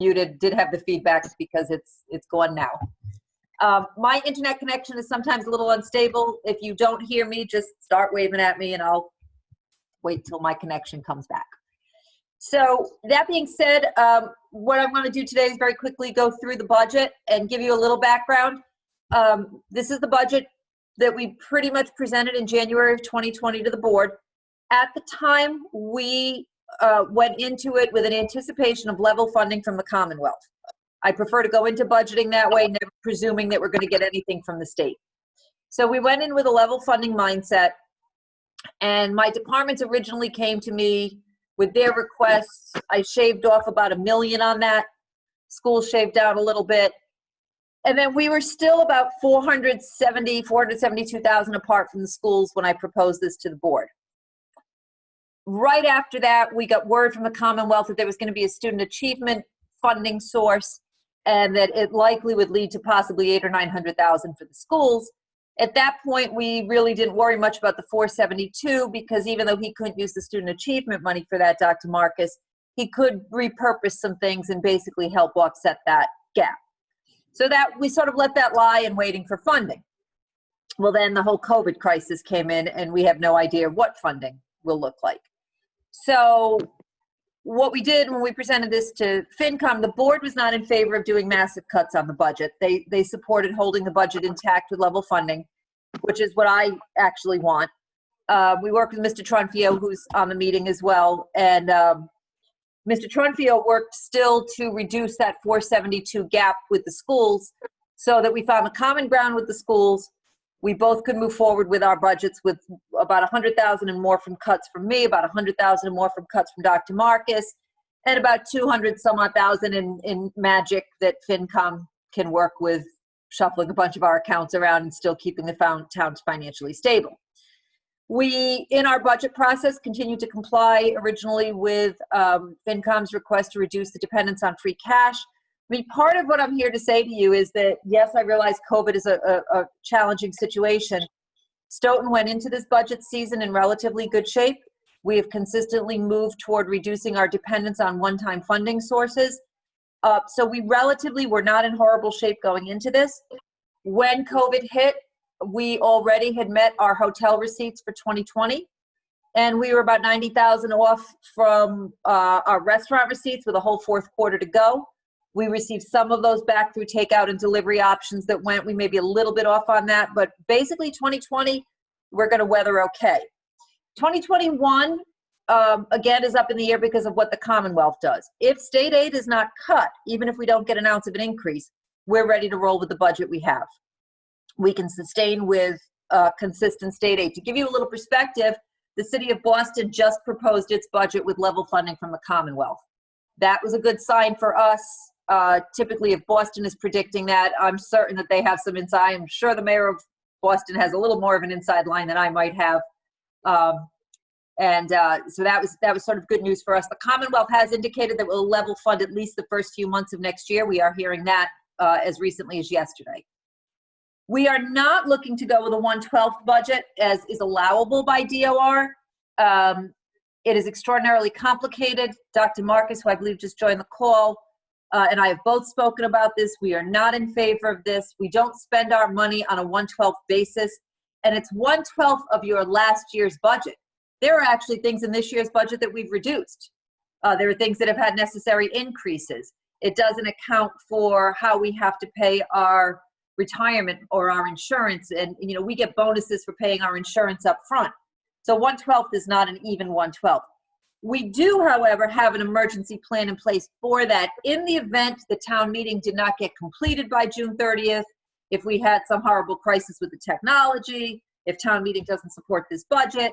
muted, did have the feedback because it's gone now. My internet connection is sometimes a little unstable. If you don't hear me, just start waving at me and I'll wait till my connection comes back. So that being said, what I'm going to do today is very quickly go through the budget and give you a little background. This is the budget that we pretty much presented in January of 2020 to the board. At the time, we went into it with an anticipation of level funding from the Commonwealth. I prefer to go into budgeting that way, never presuming that we're going to get anything from the state. So we went in with a level funding mindset, and my departments originally came to me with their requests. I shaved off about $1 million on that. Schools shaved down a little bit. And then we were still about $472,000 apart from the schools when I proposed this to the board. Right after that, we got word from the Commonwealth that there was going to be a student achievement funding source and that it likely would lead to possibly $800,000 or $900,000 for the schools. At that point, we really didn't worry much about the 472 because even though he couldn't use the student achievement money for that, Dr. Marcus, he could repurpose some things and basically help offset that gap. So that we sort of let that lie in waiting for funding. Well, then the whole COVID crisis came in and we have no idea what funding will look like. So what we did when we presented this to FinCom, the board was not in favor of doing massive cuts on the budget. They supported holding the budget intact with level funding, which is what I actually want. We worked with Mr. Tronfio, who's on the meeting as well, and Mr. Tronfio worked still to reduce that 472 gap with the schools so that we found a common ground with the schools. We both could move forward with our budgets with about $100,000 and more from cuts from me, about $100,000 and more from cuts from Dr. Marcus, and about 200 some odd thousand in magic that FinCom can work with, shuffling a bunch of our accounts around and still keeping the towns financially stable. We, in our budget process, continue to comply originally with FinCom's request to reduce the dependence on free cash. I mean, part of what I'm here to say to you is that, yes, I realize COVID is a challenging situation. Stoughton went into this budget season in relatively good shape. We have consistently moved toward reducing our dependence on one-time funding sources. So we relatively were not in horrible shape going into this. When COVID hit, we already had met our hotel receipts for 2020. And we were about $90,000 off from our restaurant receipts with a whole fourth quarter to go. We received some of those back through takeout and delivery options that went. We may be a little bit off on that, but basically 2020, we're going to weather okay. 2021, again, is up in the air because of what the Commonwealth does. If state aid is not cut, even if we don't get an ounce of an increase, we're ready to roll with the budget we have. We can sustain with consistent state aid. To give you a little perspective, the city of Boston just proposed its budget with level funding from the Commonwealth. That was a good sign for us. Typically, if Boston is predicting that, I'm certain that they have some inside. I'm sure the mayor of Boston has a little more of an inside line than I might have. So that was sort of good news for us. The Commonwealth has indicated that we'll level fund at least the first few months of next year. We are hearing that as recently as yesterday. We are not looking to go with a 1/12 budget as is allowable by DOR. It is extraordinarily complicated. Dr. Marcus, who I believe just joined the call, and I have both spoken about this. We are not in favor of this. We don't spend our money on a 1/12 basis, and it's 1/12 of your last year's budget. There are actually things in this year's budget that we've reduced. There are things that have had necessary increases. It doesn't account for how we have to pay our retirement or our insurance, and we get bonuses for paying our insurance up front. So 1/12 is not an even 1/12. We do, however, have an emergency plan in place for that in the event the town meeting did not get completed by June 30th, if we had some horrible crisis with the technology, if town meeting doesn't support this budget.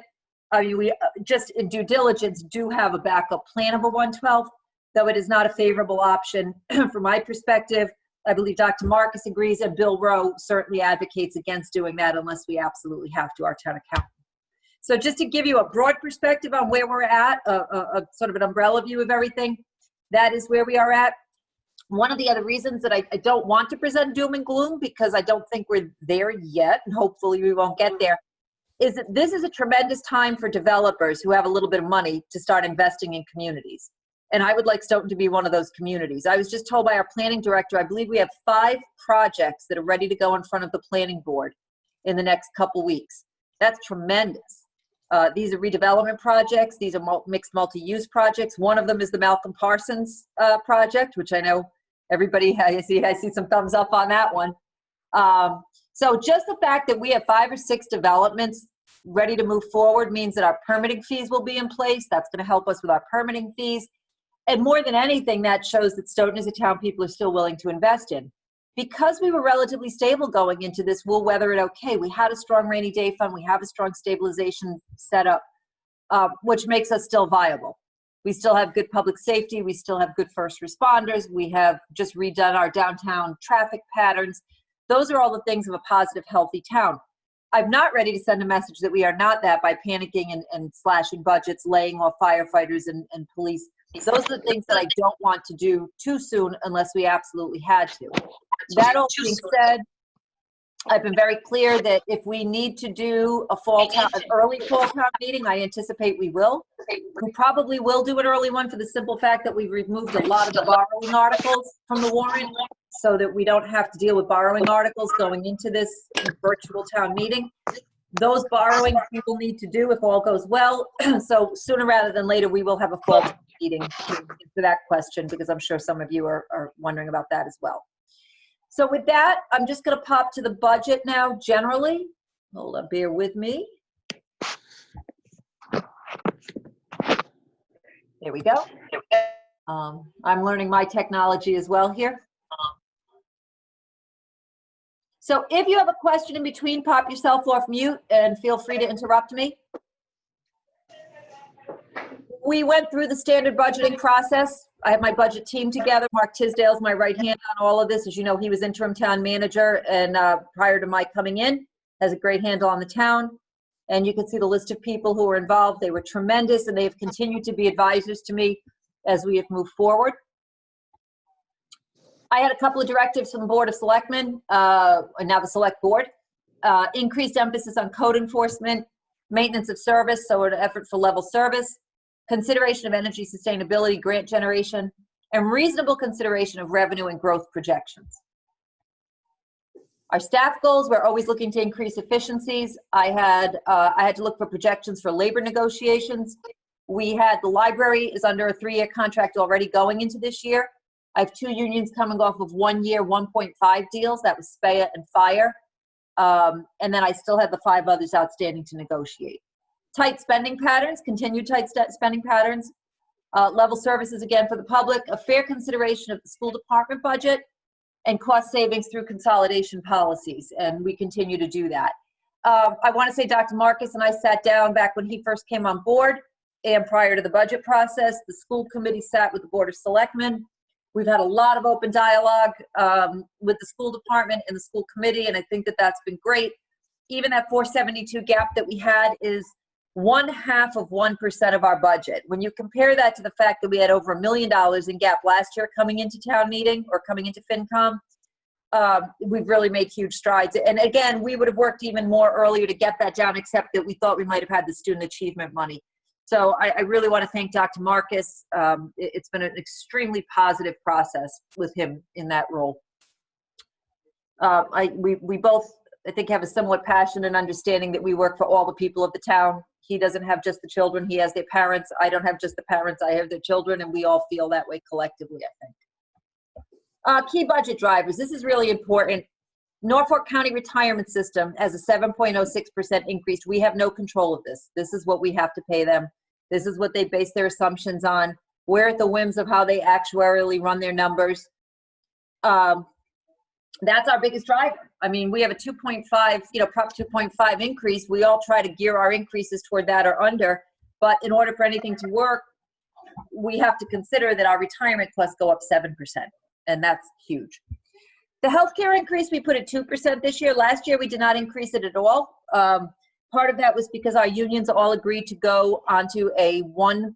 We just in due diligence do have a backup plan of a 1/12, though it is not a favorable option from my perspective. I believe Dr. Marcus agrees, and Bill Rowe certainly advocates against doing that unless we absolutely have to, our town accountant. So just to give you a broad perspective on where we're at, a sort of an umbrella view of everything, that is where we are at. One of the other reasons that I don't want to present doom and gloom, because I don't think we're there yet, and hopefully we won't get there, is that this is a tremendous time for developers who have a little bit of money to start investing in communities. And I would like Stoughton to be one of those communities. I was just told by our planning director, I believe we have 5 projects that are ready to go in front of the planning board in the next couple weeks. That's tremendous. These are redevelopment projects. These are mixed multi-use projects. One of them is the Malcolm Parsons project, which I know everybody, I see some thumbs up on that one. So just the fact that we have 5 or 6 developments ready to move forward means that our permitting fees will be in place. That's going to help us with our permitting fees. And more than anything, that shows that Stoughton is a town people are still willing to invest in. Because we were relatively stable going into this, we'll weather it okay. We had a strong rainy day fund. We have a strong stabilization setup, which makes us still viable. We still have good public safety. We still have good first responders. We have just redone our downtown traffic patterns. Those are all the things of a positive, healthy town. I'm not ready to send a message that we are not that by panicking and slashing budgets, laying off firefighters and police. Those are the things that I don't want to do too soon unless we absolutely had to. That all being said, I've been very clear that if we need to do an early fall town meeting, I anticipate we will. We probably will do an early one for the simple fact that we've removed a lot of the borrowing articles from the warrant so that we don't have to deal with borrowing articles going into this virtual town meeting. Those borrowings we will need to do if all goes well. So sooner rather than later, we will have a fall meeting to answer that question, because I'm sure some of you are wondering about that as well. So with that, I'm just going to pop to the budget now generally. Hold on, bear with me. There we go. I'm learning my technology as well here. So if you have a question in between, pop yourself off mute and feel free to interrupt me. We went through the standard budgeting process. I have my budget team together. Mark Tisdale's my right hand on all of this. As you know, he was interim town manager, and prior to my coming in, has a great handle on the town. And you can see the list of people who were involved. They were tremendous, and they have continued to be advisors to me as we have moved forward. I had a couple of directives from the Board of Selectmen, and now the Select Board. Increased emphasis on code enforcement, maintenance of service, so an effort for level service, consideration of energy sustainability, grant generation, and reasonable consideration of revenue and growth projections. Our staff goals, we're always looking to increase efficiencies. I had to look for projections for labor negotiations. We had the library is under a 3-year contract already going into this year. I have 2 unions coming off of 1-year, 1.5 deals. That was SPEA and Fire. And then I still have the 5 others outstanding to negotiate. Tight spending patterns, continued tight spending patterns. Level services again for the public, a fair consideration of the school department budget, and cost savings through consolidation policies, and we continue to do that. I want to say Dr. Marcus and I sat down back when he first came on board, and prior to the budget process, the school committee sat with the Board of Selectmen. We've had a lot of open dialogue with the school department and the school committee, and I think that that's been great. Even that 472 gap that we had is 0.5% of our budget. When you compare that to the fact that we had over $1 million in gap last year coming into town meeting or coming into FinCom, we've really made huge strides. And again, we would have worked even more earlier to get that down, except that we thought we might have had the student achievement money. So I really want to thank Dr. Marcus. It's been an extremely positive process with him in that role. We both, I think, have a somewhat passion and understanding that we work for all the people of the town. He doesn't have just the children, he has their parents. I don't have just the parents, I have their children, and we all feel that way collectively, I think. Key budget drivers, this is really important. Norfolk County Retirement System has a 7.06% increase. We have no control of this. This is what we have to pay them. This is what they base their assumptions on. We're at the whims of how they actuarially run their numbers. That's our biggest driver. I mean, we have a 2.5, Prop 2.5 increase. We all try to gear our increases toward that or under, but in order for anything to work, we have to consider that our retirement costs go up 7%, and that's huge. The healthcare increase, we put at 2% this year. Last year, we did not increase it at all. Part of that was because our unions all agreed to go onto a one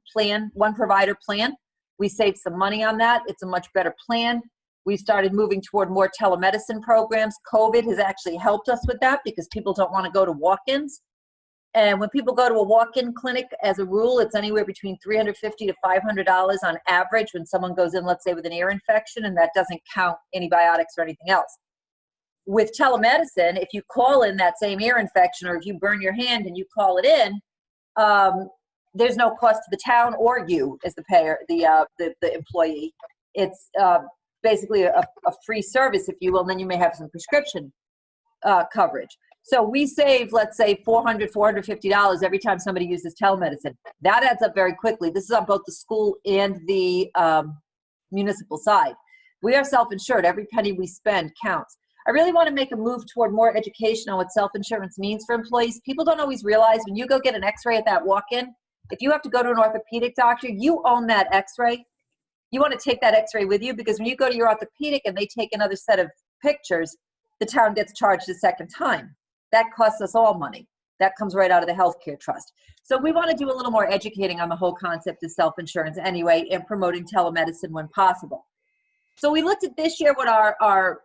provider plan. We saved some money on that. It's a much better plan. We started moving toward more telemedicine programs. COVID has actually helped us with that because people don't want to go to walk-ins. And when people go to a walk-in clinic, as a rule, it's anywhere between $350 to $500 on average when someone goes in, let's say, with an ear infection, and that doesn't count antibiotics or anything else. With telemedicine, if you call in that same ear infection, or if you burn your hand and you call it in, there's no cost to the town or you as the payer, the employee. It's basically a free service, if you will, and then you may have some prescription coverage. So we save, let's say, $400, $450 every time somebody uses telemedicine. That adds up very quickly. This is on both the school and the municipal side. We are self-insured. Every penny we spend counts. I really want to make a move toward more education on what self-insurance means for employees. People don't always realize when you go get an x-ray at that walk-in, if you have to go to an orthopedic doctor, you own that x-ray. You want to take that x-ray with you, because when you go to your orthopedic and they take another set of pictures, the town gets charged a second time. That costs us all money. That comes right out of the healthcare trust. So we want to do a little more educating on the whole concept of self-insurance anyway, and promoting telemedicine when possible. So we looked at this year what our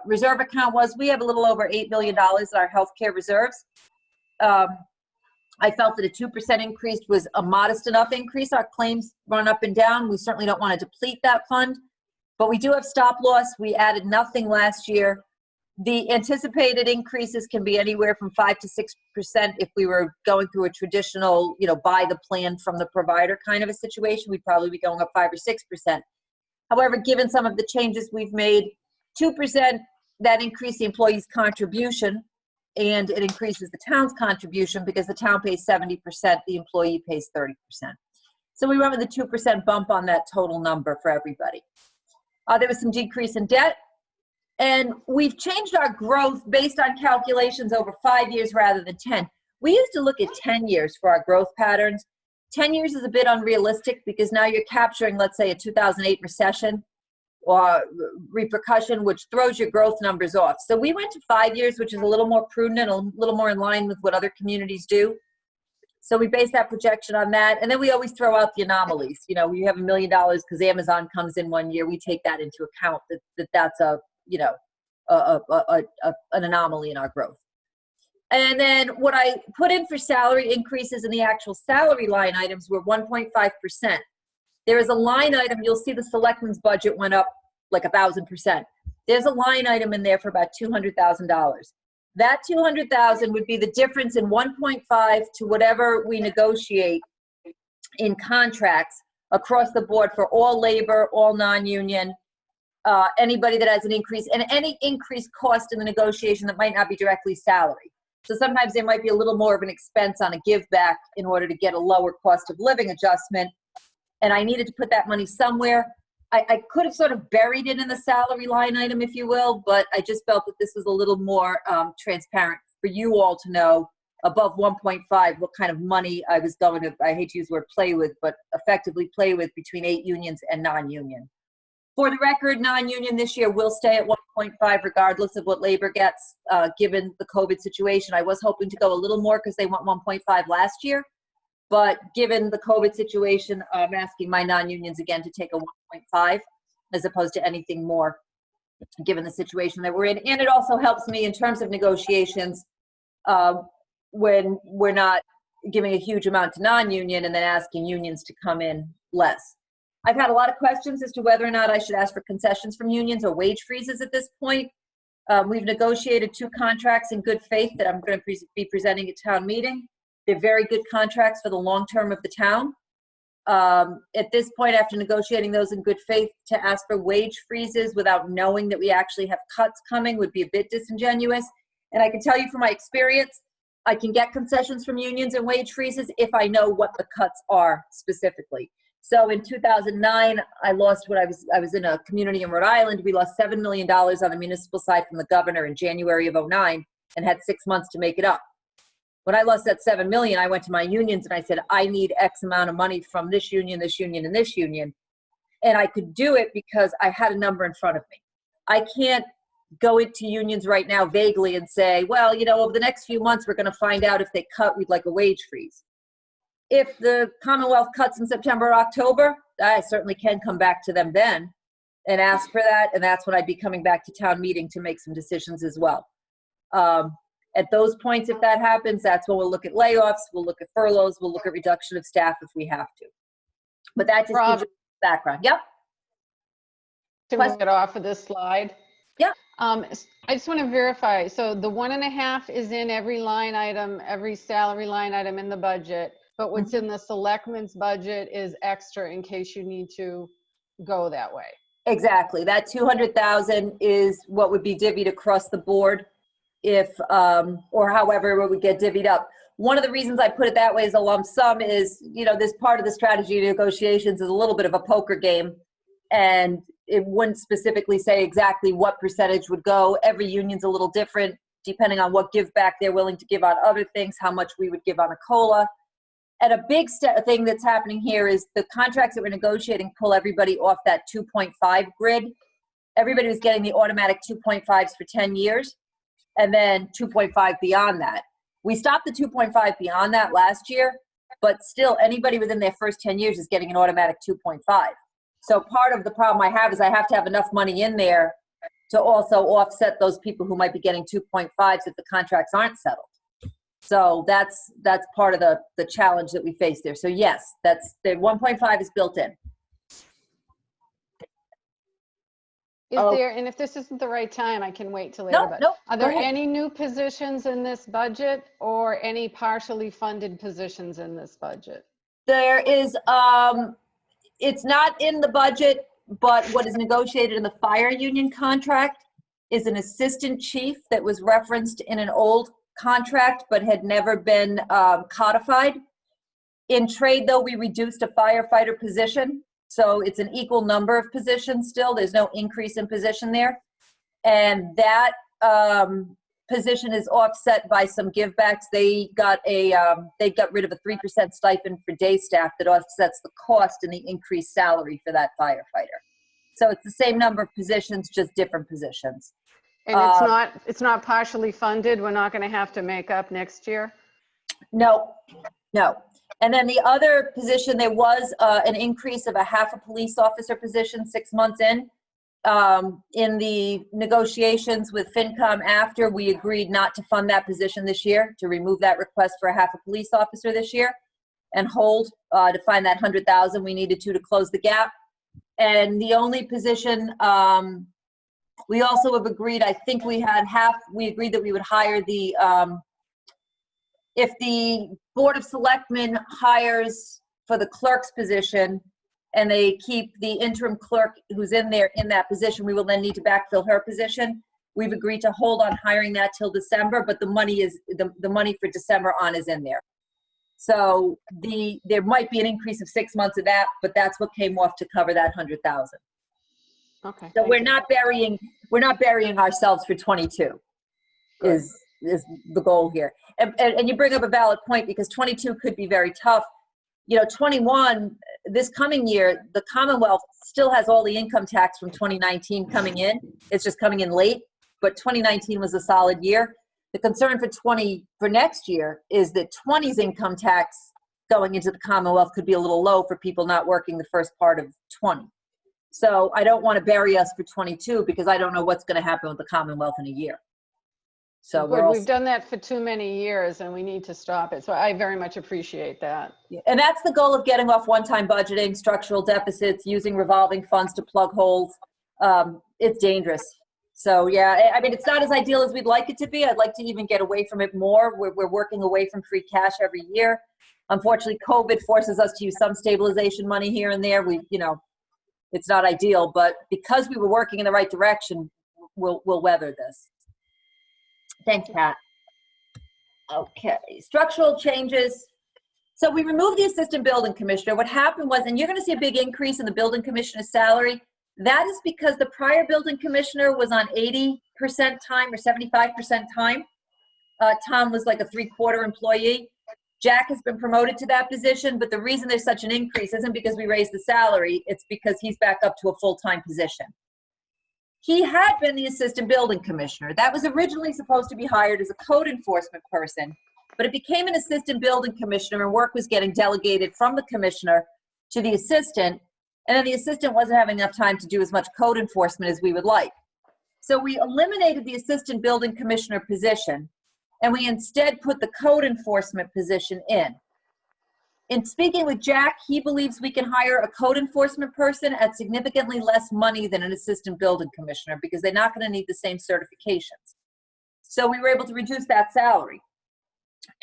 reserve account was. We have a little over $8 million in our healthcare reserves. I felt that a 2% increase was a modest enough increase. Our claims run up and down. We certainly don't want to deplete that fund, but we do have stop loss. We added nothing last year. The anticipated increases can be anywhere from 5 to 6%. If we were going through a traditional, buy the plan from the provider kind of a situation, we'd probably be going up 5 or 6%. However, given some of the changes we've made, 2%, that increase the employee's contribution, and it increases the town's contribution because the town pays 70%, the employee pays 30%. So we went with the 2% bump on that total number for everybody. There was some decrease in debt. And we've changed our growth based on calculations over 5 years rather than 10. We used to look at 10 years for our growth patterns. 10 years is a bit unrealistic because now you're capturing, let's say, a 2008 recession or repercussion, which throws your growth numbers off. So we went to 5 years, which is a little more prudent and a little more in line with what other communities do. So we base that projection on that. And then we always throw out the anomalies. We have $1 million because Amazon comes in one year. We take that into account, that's an anomaly in our growth. And then what I put in for salary increases in the actual salary line items were 1.5%. There is a line item, you'll see the Selectmen's budget went up like 1,000%. There's a line item in there for about $200,000. That $200,000 would be the difference in 1.5 to whatever we negotiate in contracts across the board for all labor, all non-union, anybody that has an increase, and any increased cost in the negotiation that might not be directly salary. So sometimes there might be a little more of an expense on a give back in order to get a lower cost of living adjustment. And I needed to put that money somewhere. I could have sort of buried it in the salary line item, if you will, but I just felt that this was a little more transparent for you all to know above 1.5 what kind of money I was going to, I hate to use the word play with, but effectively play with between 8 unions and non-union. For the record, non-union this year will stay at 1.5 regardless of what labor gets, given the COVID situation. I was hoping to go a little more because they went 1.5 last year. But given the COVID situation, I'm asking my non-unions again to take a 1.5 as opposed to anything more, given the situation that we're in. And it also helps me in terms of negotiations when we're not giving a huge amount to non-union and then asking unions to come in less. I've had a lot of questions as to whether or not I should ask for concessions from unions or wage freezes at this point. We've negotiated 2 contracts in good faith that I'm going to be presenting at town meeting. They're very good contracts for the long term of the town. At this point, after negotiating those in good faith, to ask for wage freezes without knowing that we actually have cuts coming would be a bit disingenuous. And I can tell you from my experience, I can get concessions from unions and wage freezes if I know what the cuts are specifically. So in 2009, I lost what I was in a community in Rhode Island. We lost $7 million on the municipal side from the governor in January of 2009 and had 6 months to make it up. When I lost that $7 million, I went to my unions and I said, I need X amount of money from this union, this union, and this union. And I could do it because I had a number in front of me. I can't go into unions right now vaguely and say, well, over the next few months, we're going to find out if they cut, we'd like a wage freeze. If the Commonwealth cuts in September or October, I certainly can come back to them then and ask for that. And that's when I'd be coming back to town meeting to make some decisions as well. At those points, if that happens, that's when we'll look at layoffs, we'll look at furloughs, we'll look at reduction of staff if we have to. But that just gives you background. Yep. To get off of this slide. Yep. I just want to verify. So the 1.5 is in every line item, every salary line item in the budget, but what's in the selectmen's budget is extra in case you need to go that way. Exactly. That 200,000 is what would be divvied across the board if, or however it would get divvied up. One of the reasons I put it that way as a lump sum is, you know, this part of the strategy negotiations is a little bit of a poker game, and it wouldn't specifically say exactly what percentage would go. Every union's a little different depending on what give back they're willing to give on other things, how much we would give on a COLA. And a big thing that's happening here is the contracts that we're negotiating pull everybody off that 2.5 grid. Everybody was getting the automatic 2.5s for 10 years and then 2.5 beyond that. We stopped the 2.5 beyond that last year, but still anybody within their first 10 years is getting an automatic 2.5. So part of the problem I have is I have to have enough money in there to also offset those people who might be getting 2.5s if the contracts aren't settled. So that's part of the challenge that we face there. So yes, that's the 1.5 is built in. Is there, and if this isn't the right time, I can wait till later, but are there any new positions in this budget or any partially funded positions in this budget? There is, it's not in the budget, but what is negotiated in the fire union contract is an assistant chief that was referenced in an old contract but had never been codified. In trade, though, we reduced a firefighter position. So it's an equal number of positions still. There's no increase in position there. And that position is offset by some givebacks. They got rid of a 3% stipend for day staff that offsets the cost and the increased salary for that firefighter. So it's the same number of positions, just different positions. And it's not partially funded. We're not going to have to make up next year. No. And then the other position, there was an increase of a half a police officer position 6 months in. In the negotiations with FinCom after, we agreed not to fund that position this year, to remove that request for a half a police officer this year and hold to find that 100,000 we needed to close the gap. And the only position, we also have agreed, I think we agreed that we would hire the, if the Board of Selectmen hires for the clerk's position and they keep the interim clerk who's in there in that position, we will then need to backfill her position. We've agreed to hold on hiring that till December, but the money is the money for December on is in there. So there might be an increase of 6 months of that, but that's what came off to cover that 100,000. Okay. So we're not burying ourselves for 22. Good. Is the goal here. And you bring up a valid point, because 22 could be very tough. You know, 21, this coming year, the Commonwealth still has all the income tax from 2019 coming in. It's just coming in late, but 2019 was a solid year. The concern for next year is that 20's income tax going into the Commonwealth could be a little low for people not working the first part of 20. So I don't want to bury us for 22 because I don't know what's going to happen with the Commonwealth in a year. So we've done that for too many years and we need to stop it. So I very much appreciate that. Yeah. And that's the goal of getting off one-time budgeting, structural deficits, using revolving funds to plug holes. It's dangerous. So yeah, I mean, it's not as ideal as we'd like it to be. I'd like to even get away from it more. We're working away from free cash every year. Unfortunately, COVID forces us to use some stabilization money here and there. It's not ideal, but because we were working in the right direction, we'll weather this. Thanks, Pat. Okay, structural changes. So we removed the assistant building commissioner. What happened was, and you're going to see a big increase in the building commissioner's salary. That is because the prior building commissioner was on 80% time or 75% time. Tom was like a 3/4 employee. Jack has been promoted to that position, but the reason there's such an increase isn't because we raised the salary, it's because he's back up to a full-time position. He had been the assistant building commissioner. That was originally supposed to be hired as a code enforcement person, but it became an assistant building commissioner and work was getting delegated from the commissioner to the assistant, and then the assistant wasn't having enough time to do as much code enforcement as we would like. So we eliminated the assistant building commissioner position, and we instead put the code enforcement position in. In speaking with Jack, he believes we can hire a code enforcement person at significantly less money than an assistant building commissioner because they're not going to need the same certifications. So we were able to reduce that salary.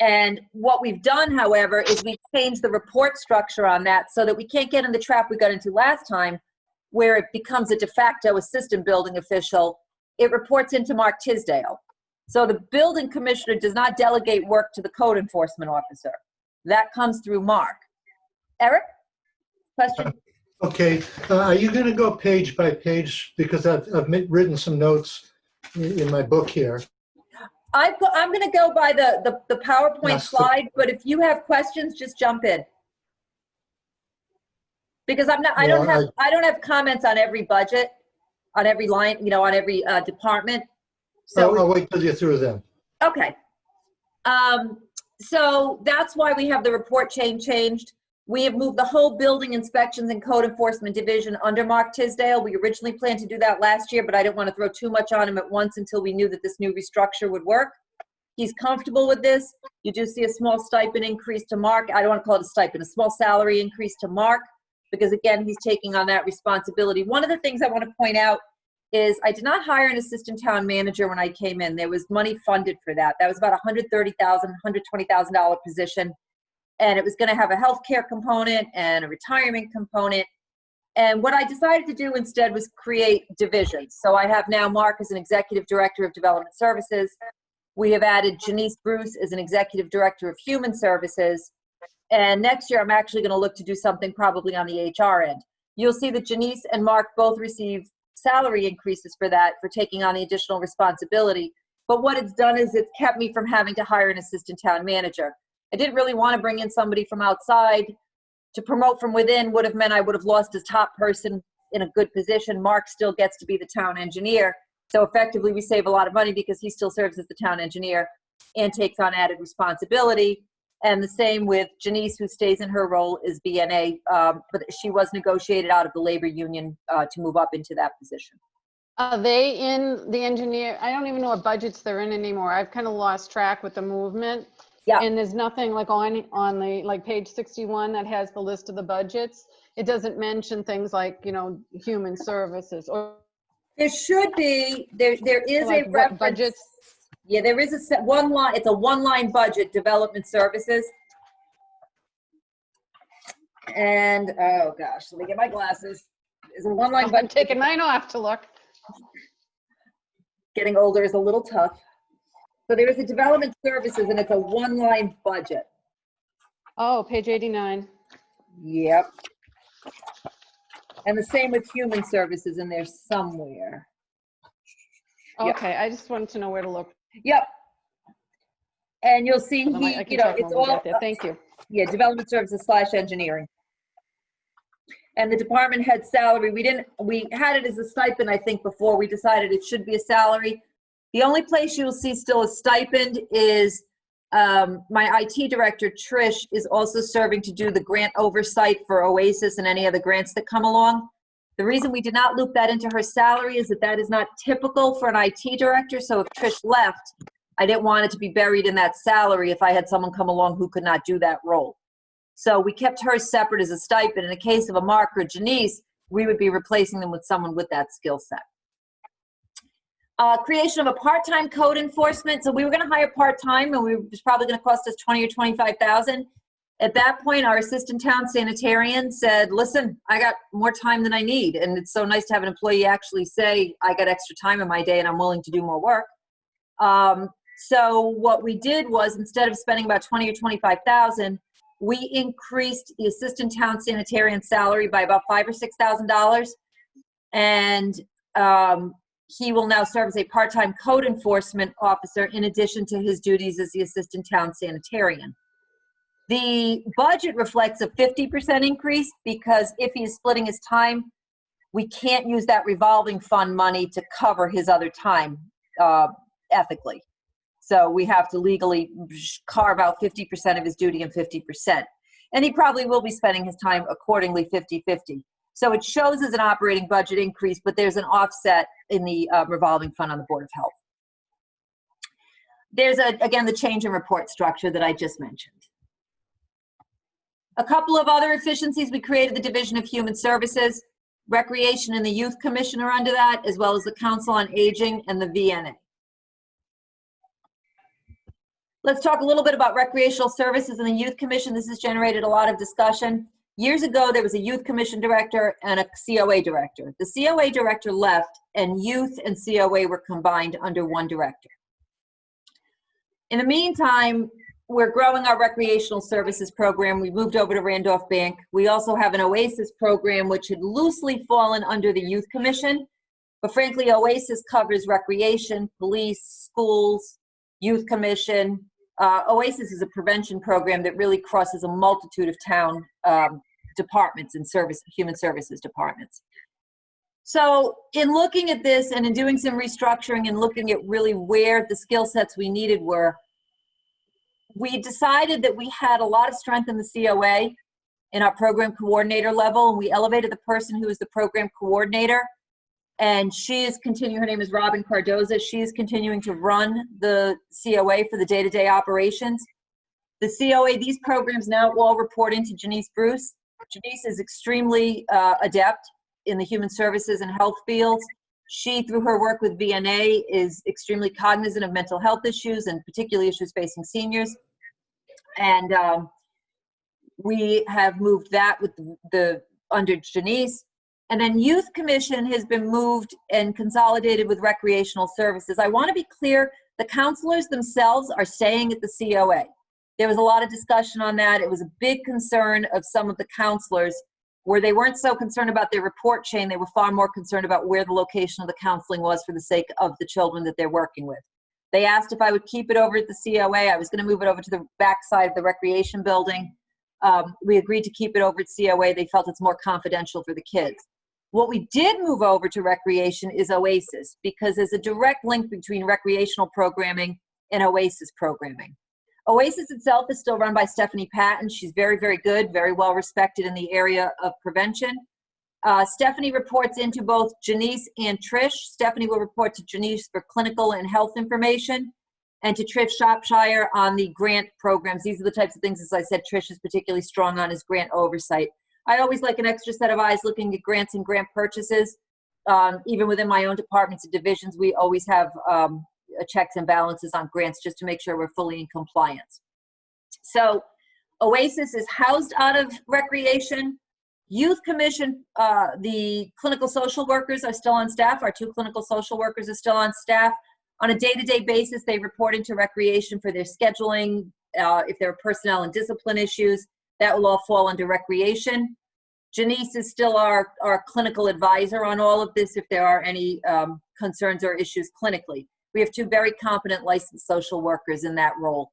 And what we've done, however, is we've changed the report structure on that so that we can't get in the trap we got into last time where it becomes a de facto assistant building official. It reports into Mark Tisdale. So the building commissioner does not delegate work to the code enforcement officer. That comes through Mark. Eric, question? Okay, are you going to go page by page? Because I've written some notes in my book here. I'm going to go by the PowerPoint Yes. slide, but if you have questions, just jump in. Because I don't have comments on every budget, on every line, you know, on every department. So I'll wait till you're through then. okay. So that's why we have the report chain changed. We have moved the whole building inspections and code enforcement division under Mark Tisdale. We originally planned to do that last year, but I didn't want to throw too much on him at once until we knew that this new restructure would work. He's comfortable with this. You do see a small stipend increase to Mark. I don't want to call it a stipend, a small salary increase to Mark, because again, he's taking on that responsibility. One of the things I want to point out is I did not hire an assistant town manager when I came in. There was money funded for that. That was about $130,000, $120,000 position. And it was going to have a healthcare component and a retirement component. And what I decided to do instead was create divisions. So I have now Mark as an executive director of development services. We have added Janice Bruce as an executive director of human services. And next year, I'm actually going to look to do something probably on the HR end. You'll see that Janice and Mark both receive salary increases for that, for taking on the additional responsibility. But what it's done is it's kept me from having to hire an assistant town manager. I didn't really want to bring in somebody from outside. To promote from within would have meant I would have lost a top person in a good position. Mark still gets to be the town engineer. So effectively, we save a lot of money because he still serves as the town engineer and takes on added responsibility. And the same with Janice, who stays in her role as BNA, but she was negotiated out of the labor union to move up into that position. Are they in the engineer? I don't even know what budgets they're in anymore. I've kind of lost track with the movement. Yeah. And there's nothing like on the like page 61 that has the list of the budgets. It doesn't mention things like, you know, human services or There should be, there is like a reference. budgets. Yeah, there is one line, it's a one-line budget, development services. And, oh gosh, let me get my glasses. Is a one-line I'm budget. taking mine off to look. Getting older is a little tough. So there is a development services and it's a one-line budget. Oh, page 89. Yep. And the same with human services in there somewhere. Yep. Okay, I just wanted to know where to look. Yep. And you'll see I he, can you know, check it's when we all, get there. Thank you. yeah, development services / engineering. And the department head salary, we had it as a stipend, I think, before we decided it should be a salary. The only place you'll see still a stipend is my IT director, Trish, is also serving to do the grant oversight for Oasis and any other grants that come along. The reason we did not loop that into her salary is that is not typical for an IT director. So if Trish left, I didn't want it to be buried in that salary if I had someone come along who could not do that role. So we kept her separate as a stipend. In the case of a Mark or Janice, we would be replacing them with someone with that skill set. Creation of a part-time code enforcement. So we were going to hire part-time, and it was probably going to cost us $20,000 or $25,000. At that point, our assistant town sanitarian said, "Listen, I got more time than I need, and it's so nice to have an employee actually say, I got extra time in my day, and I'm willing to do more work." So what we did was, instead of spending about $20,000 or $25,000, we increased the assistant town sanitarian salary by about $5,000 or $6,000, and he will now serve as a part-time code enforcement officer in addition to his duties as the assistant town sanitarian. The budget reflects a 50% increase because if he's splitting his time, we can't use that revolving fund money to cover his other time ethically. So we have to legally carve out 50% of his duty and 50%. And he probably will be spending his time accordingly 50-50. So it shows as an operating budget increase, but there's an offset in the revolving fund on the Board of Health. there's again, the change in report structure that I just mentioned. A couple of other efficiencies, we created the Division of Human Services, Recreation and the Youth Commission are under that, as well as the Council on Aging and the VNA. Let's talk a little bit about Recreational Services and the Youth Commission. This has generated a lot of discussion. Years ago, there was a Youth Commission director and a COA director. The COA director left, and Youth and COA were combined under one director. In the meantime, we're growing our Recreational Services program. We moved over to Randolph Bank. We also have an OASIS program, which had loosely fallen under the Youth Commission. But frankly, OASIS covers recreation, police, schools, Youth Commission. OASIS is a prevention program that really crosses a multitude of town departments and human services departments. So in looking at this and in doing some restructuring and looking at really where the skill sets we needed were, we decided that we had a lot of strength in the COA in our program coordinator level, and we elevated the person who is the program coordinator, and she is continuing, her name is Robin Cardoza. She is continuing to run the COA for the day-to-day operations. The COA, these programs now all report into Janice Bruce. Janice is extremely adept in the human services and health fields. She, through her work with VNA, is extremely cognizant of mental health issues and particularly issues facing seniors. And we have moved that with under Janice. And then Youth Commission has been moved and consolidated with Recreational Services. I want to be clear, the counselors themselves are staying at the COA. There was a lot of discussion on that. It was a big concern of some of the counselors where they weren't so concerned about their report chain. They were far more concerned about where the location of the counseling was for the sake of the children that they're working with. They asked if I would keep it over at the COA. I was going to move it over to the backside of the recreation building. We agreed to keep it over at COA. They felt it's more confidential for the kids. What we did move over to recreation is OASIS, because there's a direct link between recreational programming and OASIS programming. OASIS itself is still run by Stephanie Patton. She's very, very good, very well respected in the area of prevention. Stephanie reports into both Janice and Trish. Stephanie will report to Janice for clinical and health information, and to Trish Shropshire on the grant programs. These are the types of things, as I said, Trish is particularly strong on, is grant oversight. I always like an extra set of eyes looking at grants and grant purchases. Even within my own departments and divisions, we always have checks and balances on grants just to make sure we're fully in compliance. So OASIS is housed out of recreation. Youth Commission, the clinical social workers are still on staff. Our 2 clinical social workers are still on staff. On a day-to-day basis, they report into recreation for their scheduling. If there are personnel and discipline issues, that will all fall under recreation. Janice is still our clinical advisor on all of this if there are any concerns or issues clinically. We have 2 very competent licensed social workers in that role.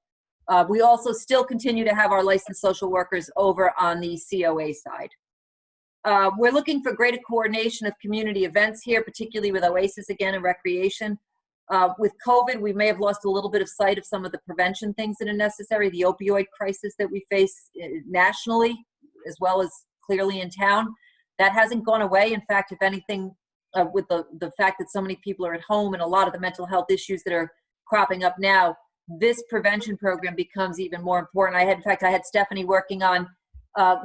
We also still continue to have our licensed social workers over on the COA side. We're looking for greater coordination of community events here, particularly with OASIS again and recreation. With COVID, we may have lost a little bit of sight of some of the prevention things that are necessary, the opioid crisis that we face nationally, as well as clearly in town. That hasn't gone away. In fact, if anything, with the fact that so many people are at home and a lot of the mental health issues that are cropping up now, this prevention program becomes even more important. In fact, I had Stephanie working on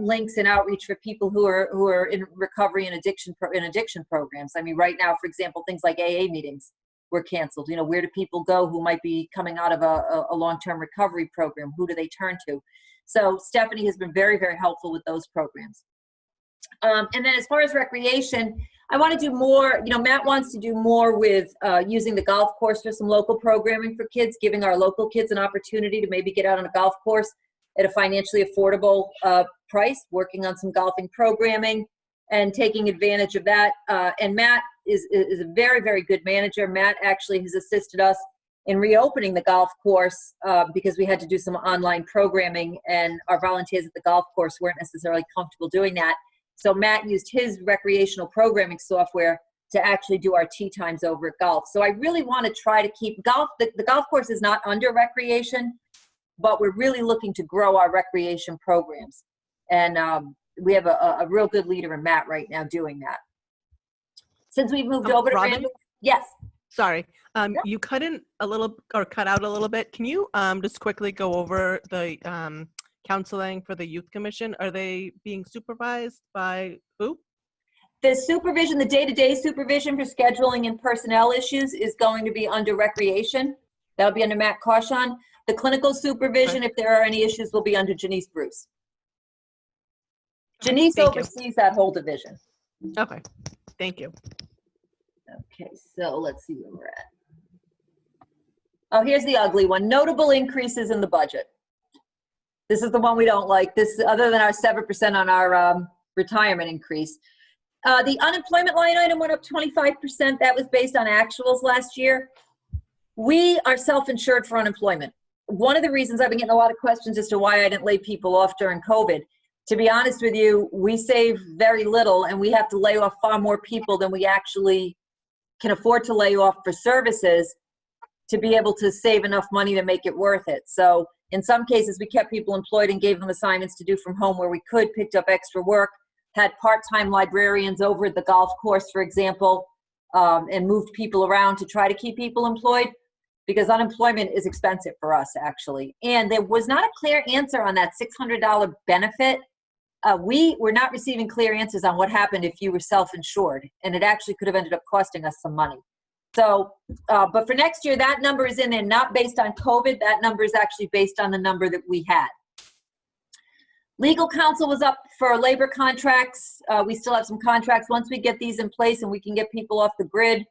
links and outreach for people who are in recovery and addiction programs. I mean, right now, for example, things like AA meetings were canceled. You know, where do people go who might be coming out of a long-term recovery program? Who do they turn to? So Stephanie has been very, very helpful with those programs. And then as far as recreation, I want to do more, Matt wants to do more with using the golf course for some local programming for kids, giving our local kids an opportunity to maybe get out on a golf course at a financially affordable price, working on some golfing programming and taking advantage of that. And Matt is a very, very good manager. Matt actually has assisted us in reopening the golf course because we had to do some online programming and our volunteers at the golf course weren't necessarily comfortable doing that. So Matt used his recreational programming software to actually do our tee times over at golf. So I really want to try to keep golf, the golf course is not under recreation, but we're really looking to grow our recreation programs. And we have a real good leader in Matt right now doing that. Since we've moved over to Robin? Randall, yes. Sorry, Yeah. you cut in a little or cut out a little bit. Can you just quickly go over the counseling for the youth commission? Are they being supervised by who? The supervision, the day-to-day supervision for scheduling and personnel issues is going to be under Recreation. That'll be under Matt Cauchon. The clinical supervision, if there are any issues, will be under Janice Bruce. Janice Thank you. oversees that whole division. Okay, thank you. Okay, so let's see where we're at. Oh, here's the ugly one. Notable increases in the budget. This is the one we don't like. This, other than our 7% on our retirement increase. The unemployment line item went up 25%. That was based on actuals last year. We are self-insured for unemployment. One of the reasons I've been getting a lot of questions as to why I didn't lay people off during COVID. To be honest with you, we save very little and we have to lay off far more people than we actually can afford to lay off for services to be able to save enough money to make it worth it. So in some cases, we kept people employed and gave them assignments to do from home where we could, picked up extra work, had part-time librarians over at the golf course, for example, and moved people around to try to keep people employed because unemployment is expensive for us, actually. And there was not a clear answer on that $600 benefit. We were not receiving clear answers on what happened if you were self-insured, and it actually could have ended up costing us some money. So, but for next year, that number is in there, not based on COVID. That number is actually based on the number that we had. Legal counsel was up for labor contracts. We still have some contracts. Once we get these in place and we can get people off the grid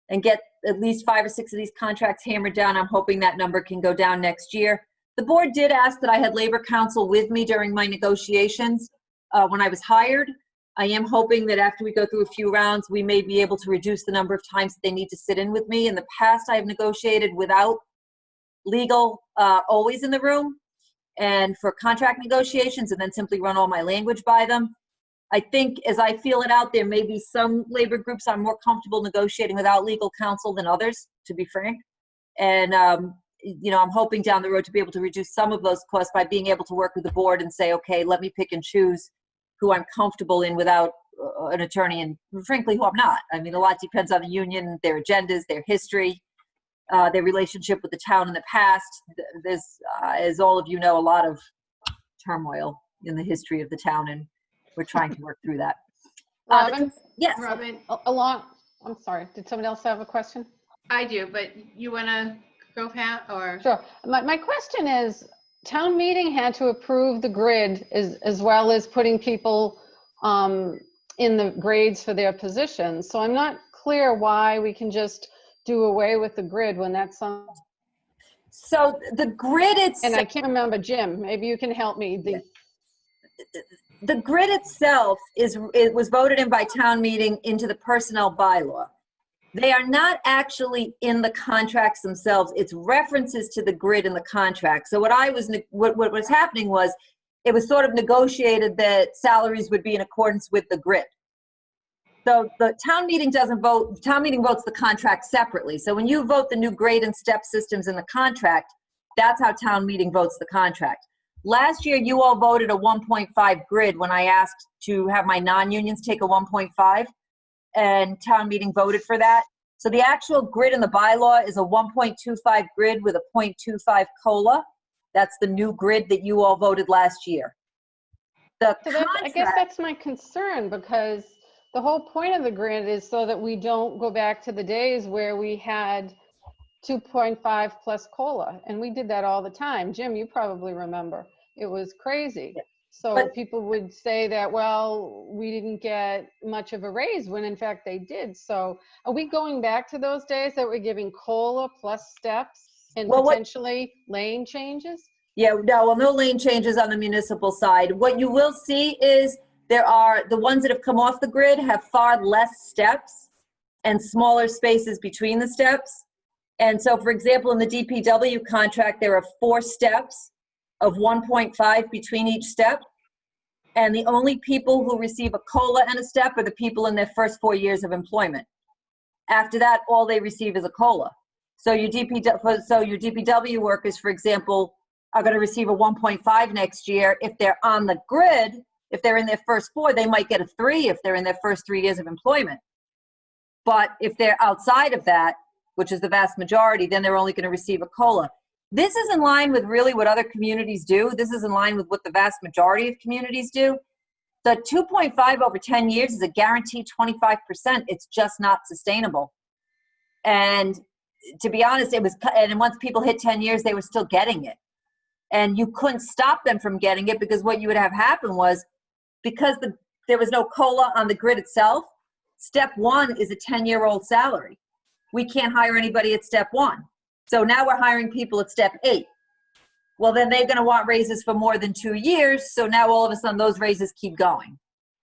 and get at least 5 or 6 of these contracts hammered down, I'm hoping that number can go down next year. The board did ask that I had labor counsel with me during my negotiations when I was hired. I am hoping that after we go through a few rounds, we may be able to reduce the number of times that they need to sit in with me. In the past, I have negotiated without legal always in the room and for contract negotiations, and then simply run all my language by them. I think as I feel it out, there may be some labor groups I'm more comfortable negotiating without legal counsel than others, to be frank. And you know, I'm hoping down the road to be able to reduce some of those costs by being able to work with the board and say, okay, let me pick and choose who I'm comfortable in without an attorney, and frankly, who I'm not. I mean, a lot depends on the union, their agendas, their history, their relationship with the town in the past. There's, as all of you know, a lot of turmoil in the history of the town, and we're trying to work through that. Robin? Yes. Robin, I'm sorry, did someone else have a question? I do, but you want to go, Pat, or? Sure. My question is, town meeting had to approve the grid as well as putting people in the grades for their positions. So I'm not clear why we can just do away with the grid when that's some. So the grid itself. And I can't remember, Jim, maybe you can help me. The grid itself it was voted in by town meeting into the personnel bylaw. They are not actually in the contracts themselves. It's references to the grid in the contract. So what was happening was it was sort of negotiated that salaries would be in accordance with the grid. So the town meeting doesn't vote, the town meeting votes the contract separately. So when you vote the new grade and step systems in the contract, that's how town meeting votes the contract. Last year, you all voted a 1.5 grid when I asked to have my non-unions take a 1.5. And town meeting voted for that. So the actual grid in the bylaw is a 1.25 grid with a 0.25 COLA. That's the new grid that you all voted last year. I guess that's my concern, because the whole point of the grid is so that we don't go back to the days where we had 2.5 plus COLA, and we did that all the time. Jim, you probably remember. It was crazy. Yeah. So people would say that, well, we didn't get much of a raise when in fact they did. So are we going back to those days that we're giving COLA plus steps and potentially lane changes? Yeah, no lane changes on the municipal side. What you will see is there are the ones that have come off the grid have far less steps and smaller spaces between the steps. And so, for example, in the DPW contract, there are 4 steps of 1.5 between each step. And the only people who receive a COLA and a step are the people in their first 4 years of employment. After that, all they receive is a COLA. So your DPW workers, for example, are going to receive a 1.5 next year. If they're on the grid, if they're in their first 4, they might get a 3 if they're in their first 3 years of employment. But if they're outside of that, which is the vast majority, then they're only going to receive a COLA. This is in line with really what other communities do. This is in line with what the vast majority of communities do. The 2.5 over 10 years is a guaranteed 25%. It's just not sustainable. And to be honest, and once people hit 10 years, they were still getting it. And you couldn't stop them from getting it, because what you would have happen was, because there was no COLA on the grid itself, step one is a 10-year-old salary. We can't hire anybody at step one. So now we're hiring people at step 8. Well, then they're going to want raises for more than 2 years. So now all of a sudden those raises keep going.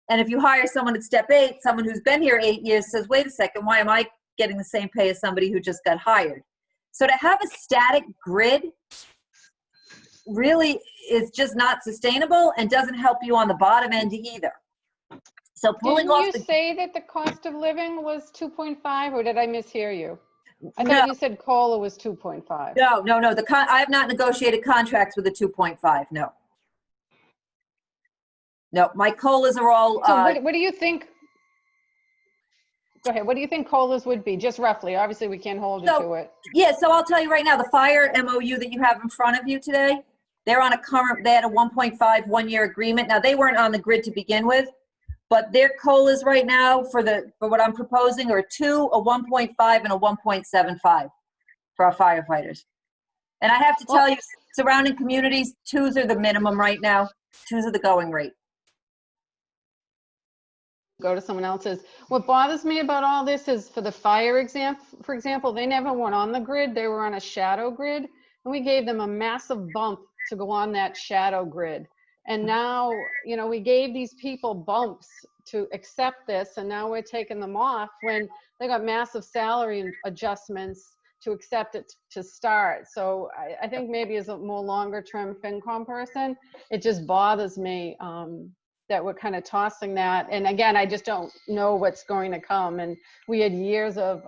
And if you hire someone at step 8, someone who's been here 8 years says, wait a second, why am I getting the same pay as somebody who just got hired? So to have a static grid really is just not sustainable and doesn't help you on the bottom end either. So pulling off Didn't you say that the cost of living was 2.5, or did I mishear you? I No. thought you said COLA was 2.5. No. I have not negotiated contracts with a 2.5. No. No, my COLAs are all. So what do you think? Go ahead. What do you think COLAs would be, just roughly? Obviously, we can't hold you to it. Yeah, so I'll tell you right now, the fire MOU that you have in front of you today, they're on they had a 1.5 one-year agreement. Now, they weren't on the grid to begin with, but their COLAs right now for what I'm proposing are 2, a 1.5, and a 1.75 for our firefighters. And I have to tell you, surrounding communities, 2s are the minimum right now. 2s are the going rate. Go to someone else's. What bothers me about all this is, for the fire for example, they never went on the grid. They were on a shadow grid, and we gave them a massive bump to go on that shadow grid. And now, we gave these people bumps to accept this, and now we're taking them off when they got massive salary adjustments to accept it to start. So I think maybe as a more longer term FinCom person, it just bothers me that we're kind of tossing that. And again, I just don't know what's going to come. And we had years of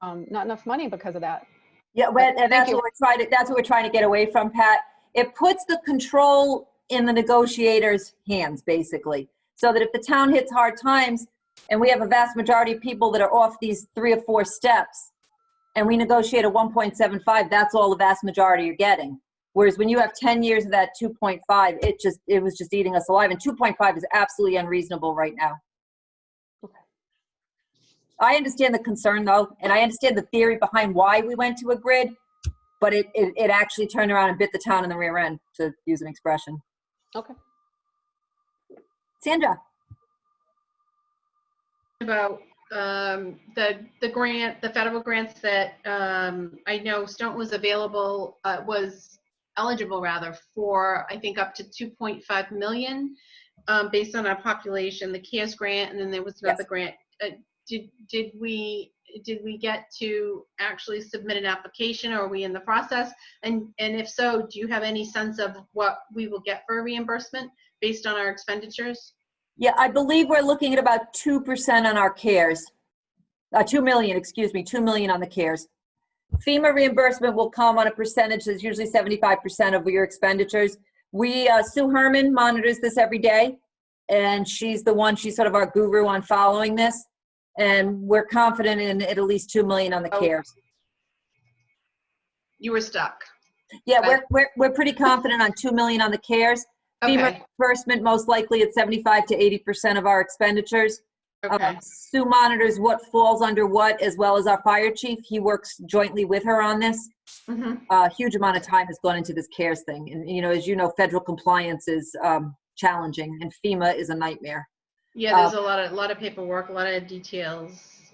not enough money because of that. Yeah, and that's what we're trying to get away from, Pat. It puts the control in the negotiators' hands, basically, so that if the town hits hard times, and we have a vast majority of people that are off these 3 or 4 steps, and we negotiate a 1.75, that's all the vast majority you're getting. Whereas when you have 10 years of that 2.5, it was just eating us alive. And 2.5 is absolutely unreasonable right now. Okay. I understand the concern, though, and I understand the theory behind why we went to a grid, but it actually turned around and bit the town in the rear end, to use an expression. Okay. Sandra. About the grant, the federal grants that I know Stoughton was eligible rather for, I think, up to 2.5 million based on our population, the CARES grant, and then there was another grant. Did we get to actually submit an application, or are we in the process? And if so, do you have any sense of what we will get for a reimbursement based on our expenditures? Yeah, I believe we're looking at about 2% on our CARES. 2 million, excuse me, 2 million on the CARES. FEMA reimbursement will come on a percentage that's usually 75% of your expenditures. Sue Herman monitors this every day, and she's sort of our guru on following this. And we're confident in at least 2 million on the CARES. You were stuck. Yeah, we're pretty confident on 2 million on the CARES. Okay. FEMA reimbursement most likely at 75 to 80% of our expenditures. Okay. Sue monitors what falls under what, as well as our fire chief. He works jointly with her on this. Mm-hmm. A huge amount of time has gone into this CARES thing. And, as you know, federal compliance is challenging, and FEMA is a nightmare. Yeah, there's a lot of paperwork, a lot of details.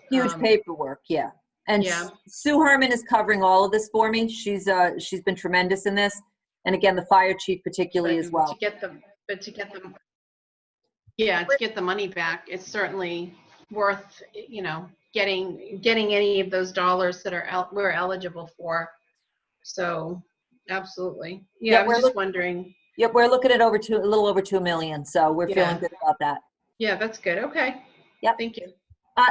Huge paperwork, yeah. And Yeah. Sue Herman is covering all of this for me. She's been tremendous in this. And again, the fire chief particularly as well. To get the money back, it's certainly worth, getting any of those dollars that we're eligible for. So absolutely. Yeah, I was just wondering. Yep, we're looking at a little over 2 million. So we're feeling good about that. Yeah, that's good. Okay. Yep. Thank you.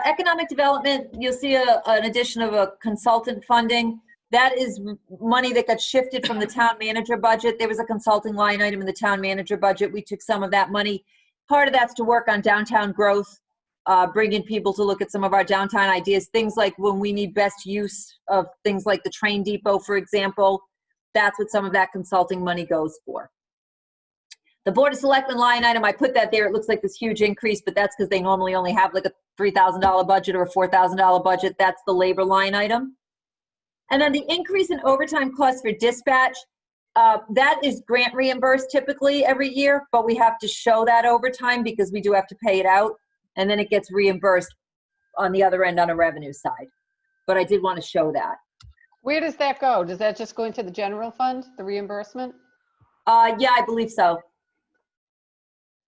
Economic development, you'll see an addition of a consultant funding. That is money that got shifted from the town manager budget. There was a consulting line item in the town manager budget. We took some of that money. Part of that's to work on downtown growth. bringing people to look at some of our downtown ideas, things like when we need best use of things like the train depot, for example. That's what some of that consulting money goes for. The Board of Selectmen line item, I put that there. It looks like this huge increase, but that's because they normally only have like a $3,000 budget or a $4,000 budget. That's the labor line item. And then the increase in overtime costs for dispatch, that is grant reimbursed typically every year, but we have to show that overtime because we do have to pay it out, and then it gets reimbursed on the other end on a revenue side. But I did want to show that. Where does that go? Does that just go into the general fund, the reimbursement? Yeah, I believe so.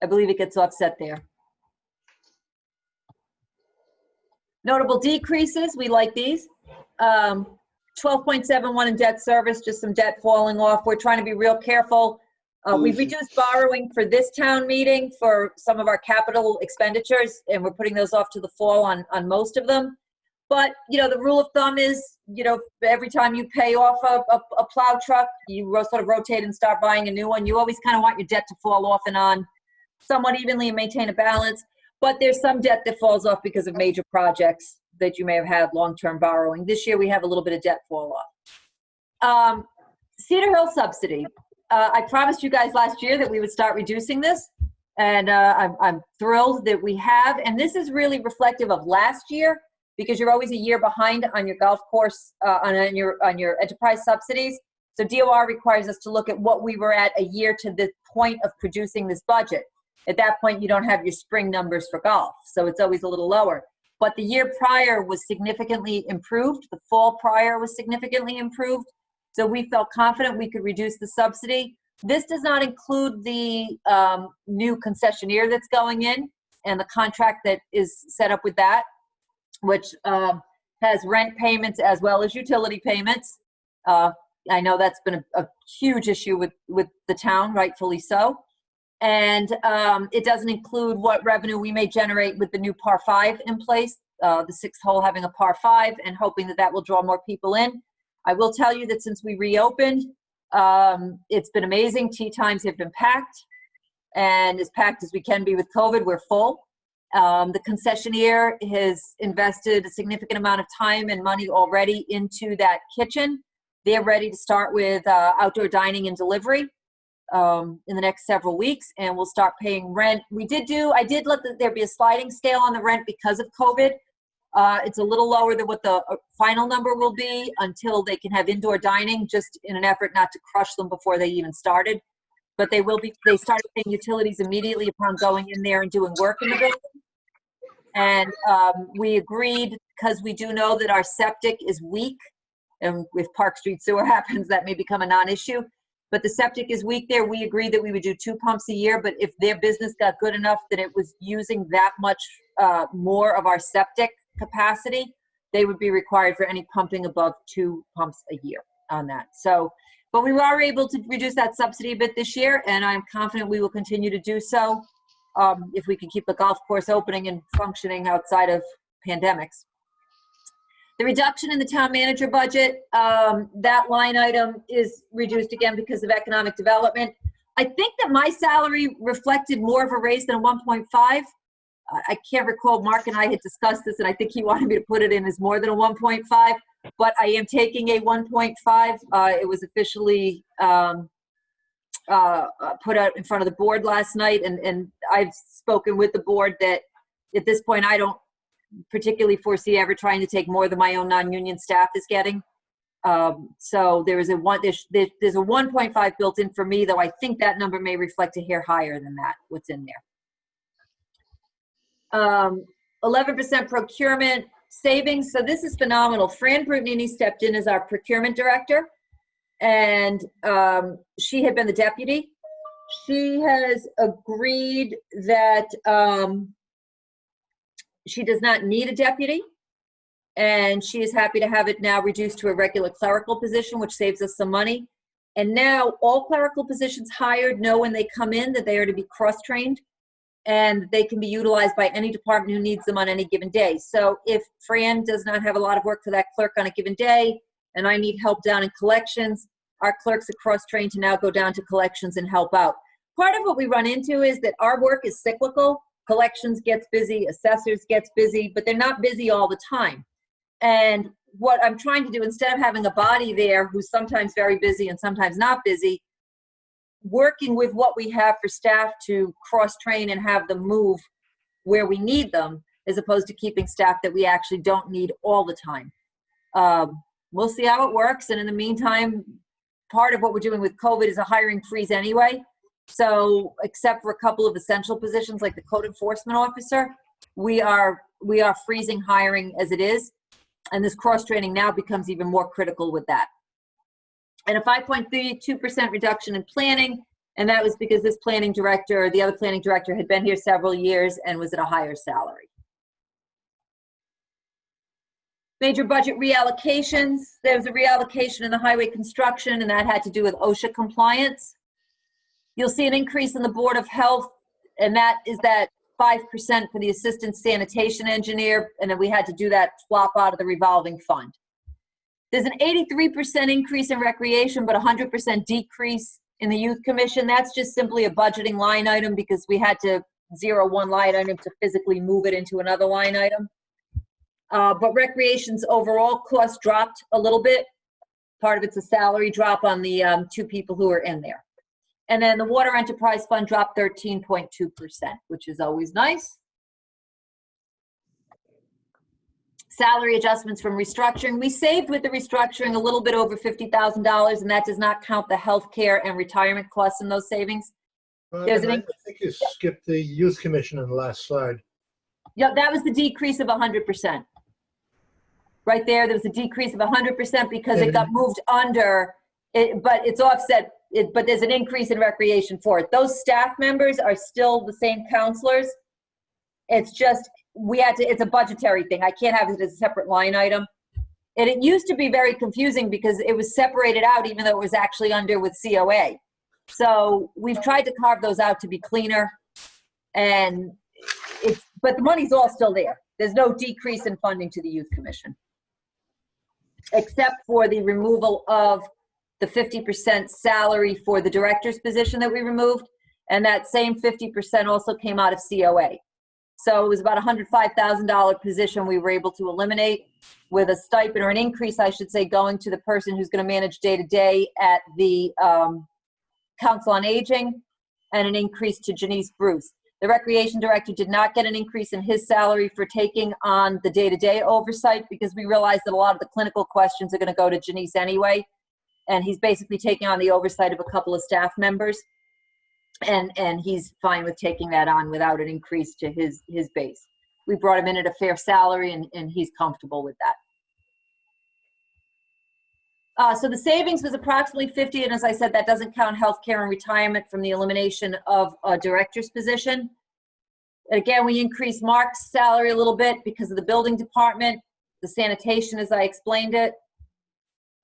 I believe it gets offset there. Notable decreases, we like these. 12.71 in debt service, just some debt falling off. We're trying to be real careful. We've reduced borrowing for this town meeting for some of our capital expenditures, and we're putting those off to the fall on most of them. But, you know, the rule of thumb is, you know, every time you pay off a plow truck, you sort of rotate and start buying a new one. You always kind of want your debt to fall off and on somewhat evenly and maintain a balance. But there's some debt that falls off because of major projects that you may have had long-term borrowing. This year we have a little bit of debt fall off. Cedar Hill subsidy. I promised you guys last year that we would start reducing this, and I'm thrilled that we have. And this is really reflective of last year, because you're always a year behind on your golf course, on your enterprise subsidies. So DOR requires us to look at what we were at a year to the point of producing this budget. At that point, you don't have your spring numbers for golf, so it's always a little lower. But the year prior was significantly improved. The fall prior was significantly improved. So we felt confident we could reduce the subsidy. This does not include the new concessionaire that's going in and the contract that is set up with that, which has rent payments as well as utility payments. I know that's been a huge issue with the town, rightfully so. And it doesn't include what revenue we may generate with the new par 5 in place, the 6th hole having a par 5, and hoping that that will draw more people in. I will tell you that since we reopened, it's been amazing. Tee times have been packed, and as packed as we can be with COVID, we're full. The concessionaire has invested a significant amount of time and money already into that kitchen. They're ready to start with outdoor dining and delivery in the next several weeks, and we'll start paying rent. I did let there be a sliding scale on the rent because of COVID. It's a little lower than what the final number will be until they can have indoor dining, just in an effort not to crush them before they even started. But they started paying utilities immediately upon going in there and doing work in the building. And we agreed, because we do know that our septic is weak, and if Park Street sewer happens, that may become a non-issue. But the septic is weak there. We agreed that we would do 2 pumps a year, but if their business got good enough that it was using that much more of our septic capacity, they would be required for any pumping above 2 pumps a year on that. So, but we were able to reduce that subsidy a bit this year, and I'm confident we will continue to do so if we can keep the golf course opening and functioning outside of pandemics. The reduction in the town manager budget, that line item is reduced again because of economic development. I think that my salary reflected more of a raise than a 1.5. I can't recall, Mark and I had discussed this, and I think he wanted me to put it in as more than a 1.5, but I am taking a 1.5. It was officially put out in front of the board last night, and I've spoken with the board that at this point I don't particularly foresee ever trying to take more than my own non-union staff is getting. So there's a 1.5 built in for me, though I think that number may reflect a hair higher than that, what's in there. 11% procurement savings. So this is phenomenal. Fran Brugnini stepped in as our procurement director, and she had been the deputy. She has agreed that she does not need a deputy, and she is happy to have it now reduced to a regular clerical position, which saves us some money. And now all clerical positions hired know when they come in that they are to be cross-trained, and they can be utilized by any department who needs them on any given day. So if Fran does not have a lot of work for that clerk on a given day, and I need help down in collections, our clerks are cross-trained to now go down to collections and help out. Part of what we run into is that our work is cyclical. collections gets busy, assessors gets busy, but they're not busy all the time. And what I'm trying to do, instead of having a body there who's sometimes very busy and sometimes not busy, working with what we have for staff to cross-train and have them move where we need them, as opposed to keeping staff that we actually don't need all the time. We'll see how it works. And in the meantime, part of what we're doing with COVID is a hiring freeze anyway. So except for a couple of essential positions like the code enforcement officer, we are freezing hiring as it is. And this cross-training now becomes even more critical with that. And a 5.32% reduction in planning. And that was because this planning director, the other planning director, had been here several years and was at a higher salary. Major budget reallocations. There was a reallocation in the highway construction, and that had to do with OSHA compliance. You'll see an increase in the Board of Health, and that is that 5% for the assistant sanitation engineer, and then we had to do that flop out of the revolving fund. There's an 83% increase in recreation, but 100% decrease in the youth commission. That's just simply a budgeting line item because we had to zero one line item to physically move it into another line item. But recreation's overall cost dropped a little bit. Part of it's a salary drop on the 2 people who are in there. And then the water enterprise fund dropped 13.2%, which is always nice. Salary adjustments from restructuring. We saved with the restructuring a little bit over $50,000, and that does not count the healthcare and retirement costs in those savings. I think you skipped the youth commission in the last slide. Yeah, that was the decrease of 100%. Right there was a decrease of 100% because it got moved under, but it's offset, but there's an increase in recreation for it. Those staff members are still the same counselors. It's just, it's a budgetary thing. I can't have it as a separate line item. And it used to be very confusing because it was separated out even though it was actually under with COA. So we've tried to carve those out to be cleaner, and but the money's all still there. There's no decrease in funding to the Youth Commission, except for the removal of the 50% salary for the director's position that we removed. And that same 50% also came out of COA. So it was about a $105,000 position we were able to eliminate with a stipend, or an increase, I should say, going to the person who's going to manage day-to-day at the Council on Aging, and an increase to Janice Bruce. The recreation director did not get an increase in his salary for taking on the day-to-day oversight because we realized that a lot of the clinical questions are going to go to Janice anyway. And he's basically taking on the oversight of a couple of staff members. And he's fine with taking that on without an increase to his base. We brought him in at a fair salary, and he's comfortable with that. So the savings was approximately 50, and as I said, that doesn't count healthcare and retirement from the elimination of a director's position. And again, we increased Mark's salary a little bit because of the building department, the sanitation, as I explained it.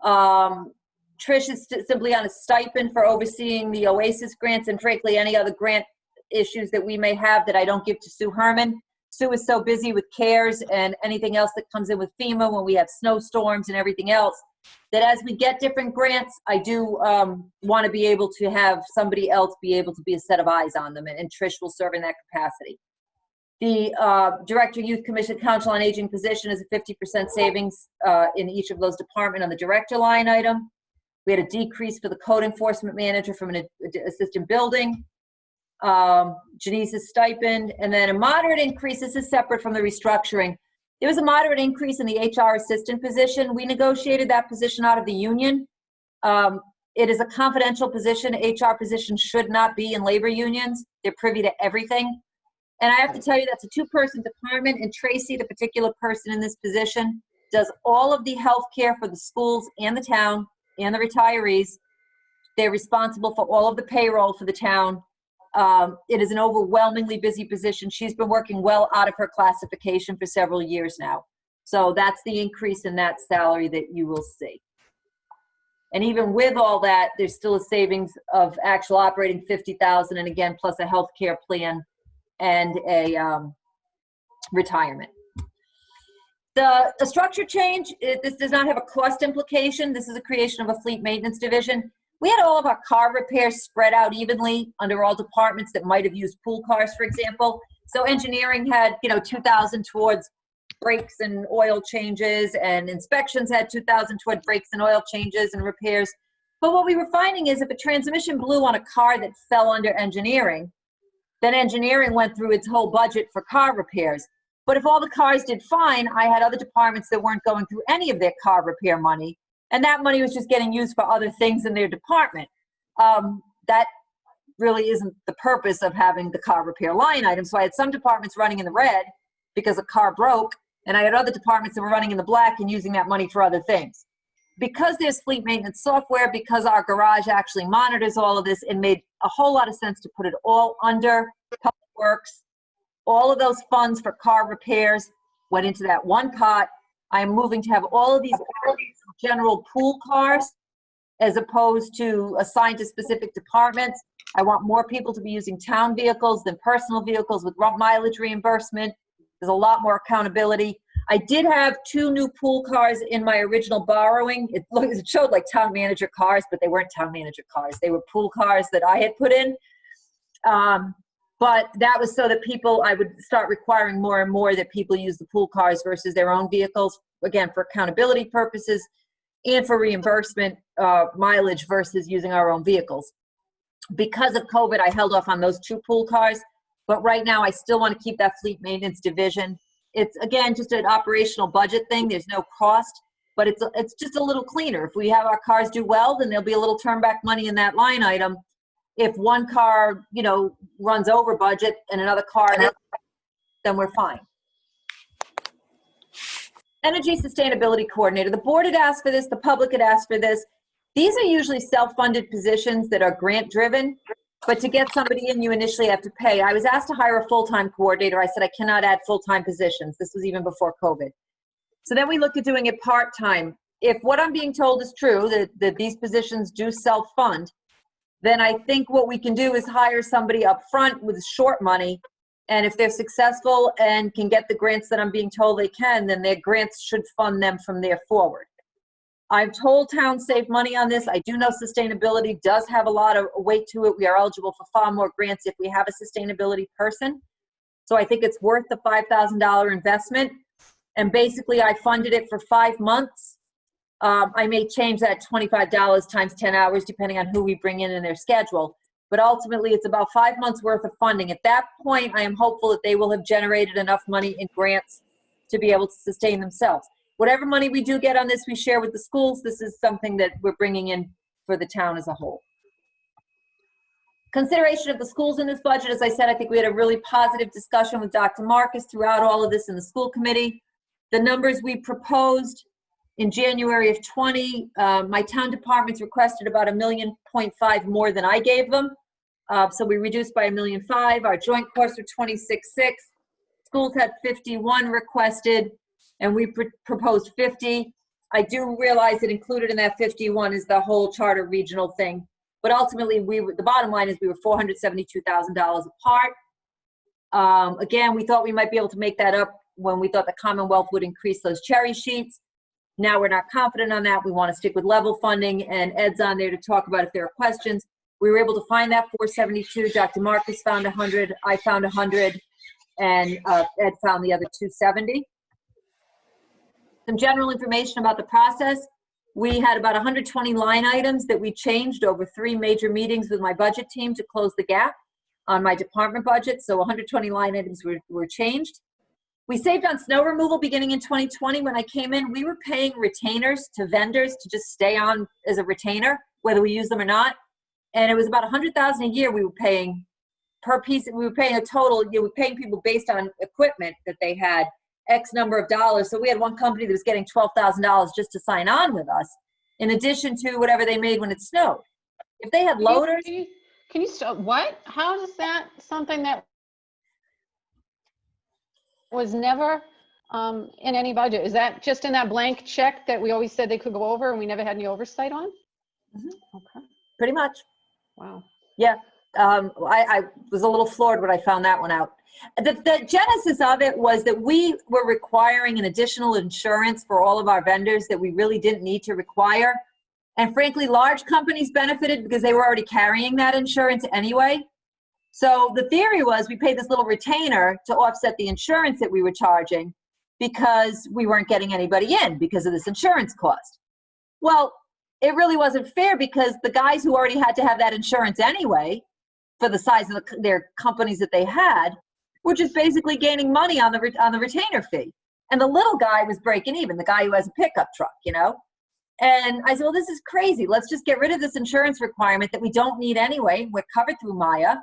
Trish is simply on a stipend for overseeing the OASIS grants and frankly any other grant issues that we may have that I don't give to Sue Herman. Sue is so busy with CARES and anything else that comes in with FEMA when we have snowstorms and everything else, that as we get different grants, I do want to be able to have somebody else be able to be a set of eyes on them, and Trish will serve in that capacity. The Director Youth Commission Council on Aging position is a 50% savings in each of those departments on the director line item. We had a decrease for the code enforcement manager from an assistant building. Janice's stipend, and then a moderate increase. This is separate from the restructuring. There was a moderate increase in the HR assistant position. We negotiated that position out of the union. It is a confidential position. HR positions should not be in labor unions. They're privy to everything. And I have to tell you, that's a 2-person department, and Tracy, the particular person in this position, does all of the health care for the schools and the town and the retirees. They're responsible for all of the payroll for the town. It is an overwhelmingly busy position. She's been working well out of her classification for several years now. So that's the increase in that salary that you will see. And even with all that, there's still a savings of actual operating $50,000, and again, plus a health care plan and a retirement. The structure change, this does not have a cost implication. This is a creation of a fleet maintenance division. We had all of our car repairs spread out evenly under all departments that might have used pool cars, for example. So engineering had, 2,000 towards brakes and oil changes, and inspections had 2,000 toward brakes and oil changes and repairs. But what we were finding is if a transmission blew on a car that fell under engineering, then engineering went through its whole budget for car repairs. But if all the cars did fine, I had other departments that weren't going through any of their car repair money, and that money was just getting used for other things in their department. That really isn't the purpose of having the car repair line item. So I had some departments running in the red because a car broke, and I had other departments that were running in the black and using that money for other things. Because there's fleet maintenance software, because our garage actually monitors all of this, it made a whole lot of sense to put it all under Public Works. All of those funds for car repairs went into that one pot. I am moving to have all of these general pool cars as opposed to assigned to specific departments. I want more people to be using town vehicles than personal vehicles with mileage reimbursement. There's a lot more accountability. I did have 2 new pool cars in my original borrowing. It showed like town manager cars, but they weren't town manager cars. They were pool cars that I had put in. But that was so that I would start requiring more and more that people use the pool cars versus their own vehicles, again, for accountability purposes and for reimbursement mileage versus using our own vehicles. Because of COVID, I held off on those 2 pool cars, but right now I still want to keep that fleet maintenance division. It's, again, just an operational budget thing. There's no cost, but it's just a little cleaner. If we have our cars do well, then there'll be a little turn back money in that line item. If one car, runs over budget and another car, then we're fine. Energy Sustainability Coordinator. The board had asked for this. The public had asked for this. These are usually self-funded positions that are grant-driven, but to get somebody in, you initially have to pay. I was asked to hire a full-time coordinator. I said I cannot add full-time positions. This was even before COVID. So then we looked at doing it part-time. If what I'm being told is true, that these positions do self-fund, then I think what we can do is hire somebody up front with short money, and if they're successful and can get the grants that I'm being told they can, then their grants should fund them from there forward. I've told towns save money on this. I do know sustainability does have a lot of weight to it. We are eligible for far more grants if we have a sustainability person. So I think it's worth the $5,000 investment. And basically I funded it for 5 months. I may change that $25 times 10 hours depending on who we bring in their schedule. But ultimately it's about 5 months worth of funding. At that point, I am hopeful that they will have generated enough money in grants to be able to sustain themselves. Whatever money we do get on this, we share with the schools. This is something that we're bringing in for the town as a whole. Consideration of the schools in this budget. As I said, I think we had a really positive discussion with Dr. Marcus throughout all of this in the school committee. The numbers we proposed in January of 20, my town departments requested about $1.5 million more than I gave them. So we reduced by $1.5 million. Our joint costs are 26.6. Schools had 51 requested, and we proposed 50. I do realize that included in that 51 is the whole charter regional thing. But ultimately, the bottom line is we were $472,000 apart. Again, we thought we might be able to make that up when we thought the Commonwealth would increase those cherry sheets. Now we're not confident on that. We want to stick with level funding, and Ed's on there to talk about if there are questions. We were able to find that 472. Dr. Marcus found 100. I found 100, and Ed found the other 270. Some general information about the process. We had about 120 line items that we changed over 3 major meetings with my budget team to close the gap on my department budget. So 120 line items were changed. We saved on snow removal beginning in 2020. When I came in, we were paying retainers to vendors to just stay on as a retainer, whether we use them or not. And it was about $100,000 a year we were paying per piece. We were paying a total, we were paying people based on equipment that they had, X number of dollars. So we had one company that was getting $12,000 just to sign on with us, in addition to whatever they made when it snowed. If they had loaders. Can you stop? What? How is that something that was never in any budget? Is that just in that blank check that we always said they could go over and we never had any oversight on? Mm-hmm. Okay. Pretty much. Wow. Yeah. I was a little floored when I found that one out. The genesis of it was that we were requiring an additional insurance for all of our vendors that we really didn't need to require. And frankly, large companies benefited because they were already carrying that insurance anyway. So the theory was we paid this little retainer to offset the insurance that we were charging because we weren't getting anybody in because of this insurance cost. Well, it really wasn't fair because the guys who already had to have that insurance anyway, for the size of their companies that they had, were just basically gaining money on the retainer fee. And the little guy was breaking even, the guy who has a pickup truck, you know? And I said, well, this is crazy. Let's just get rid of this insurance requirement that we don't need anyway. We're covered through Maya,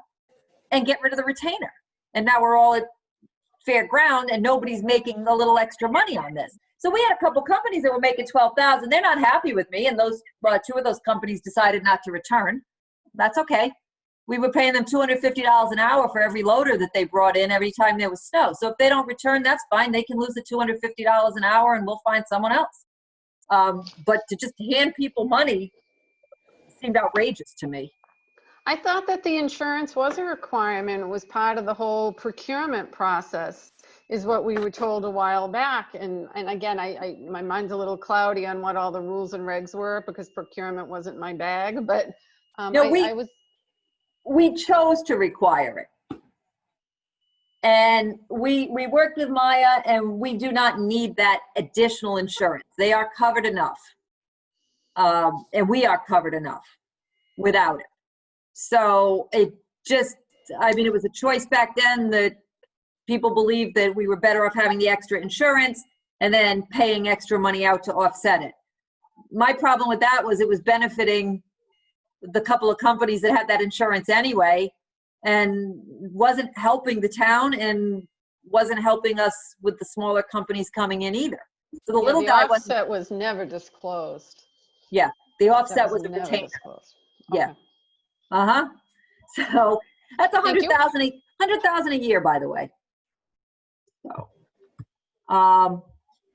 and get rid of the retainer. And now we're all at fair ground and nobody's making a little extra money on this. So we had a couple companies that were making $12,000. They're not happy with me. And those two of those companies decided not to return. That's okay. We were paying them $250 an hour for every loader that they brought in every time there was snow. So if they don't return, that's fine. They can lose the $250 an hour and we'll find someone else. But to just hand people money seemed outrageous to me. I thought that the insurance was a requirement. It was part of the whole procurement process, is what we were told a while back. And again, my mind's a little cloudy on what all the rules and regs were because procurement wasn't my bag. But No, we chose to require it. And we worked with Maya, and we do not need that additional insurance. They are covered enough. And we are covered enough without it. So it just, I mean, it was a choice back then that people believed that we were better off having the extra insurance and then paying extra money out to offset it. My problem with that was it was benefiting the couple of companies that had that insurance anyway, and wasn't helping the town and wasn't helping us with the smaller companies coming in either. So the little guy was never disclosed. Yeah, the offset was a never retainer. disclosed. Yeah. Okay. Uh-huh. So that's $100,000 a year, by the way. So,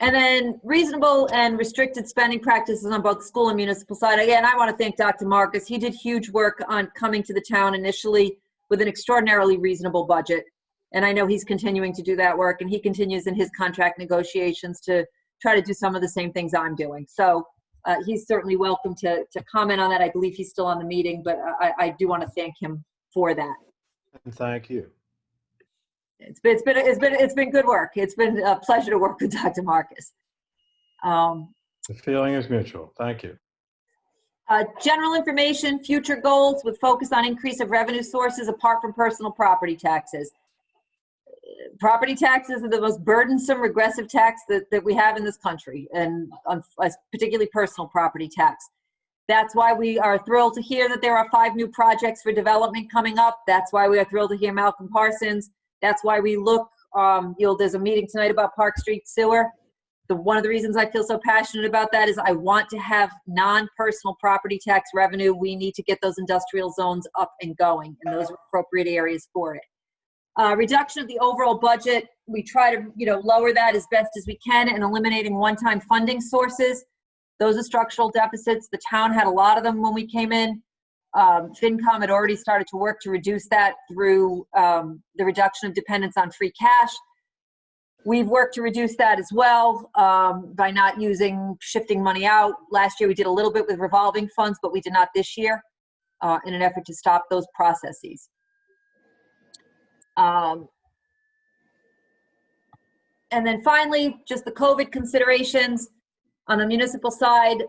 and then reasonable and restricted spending practices on both school and municipal side. Again, I want to thank Dr. Marcus. He did huge work on coming to the town initially with an extraordinarily reasonable budget. And I know he's continuing to do that work, and he continues in his contract negotiations to try to do some of the same things I'm doing. So he's certainly welcome to comment on that. I believe he's still on the meeting, but I do want to thank him for that. And thank you. It's been good work. It's been a pleasure to work with Dr. Marcus. The feeling is mutual. Thank you. General information, future goals with focus on increase of revenue sources apart from personal property taxes. Property taxes are the most burdensome regressive tax that we have in this country, and particularly personal property tax. That's why we are thrilled to hear that there are 5 new projects for development coming up. That's why we are thrilled to hear Malcolm Parsons. That's why we look, there's a meeting tonight about Park Street Sewer. One of the reasons I feel so passionate about that is I want to have non-personal property tax revenue. We need to get those industrial zones up and going, and those are appropriate areas for it. Reduction of the overall budget. We try to, lower that as best as we can, and eliminating one-time funding sources. Those are structural deficits. The town had a lot of them when we came in. FinCom had already started to work to reduce that through the reduction of dependence on free cash. We've worked to reduce that as well by not shifting money out. Last year we did a little bit with revolving funds, but we did not this year in an effort to stop those processes. And then finally, just the COVID considerations on the municipal side.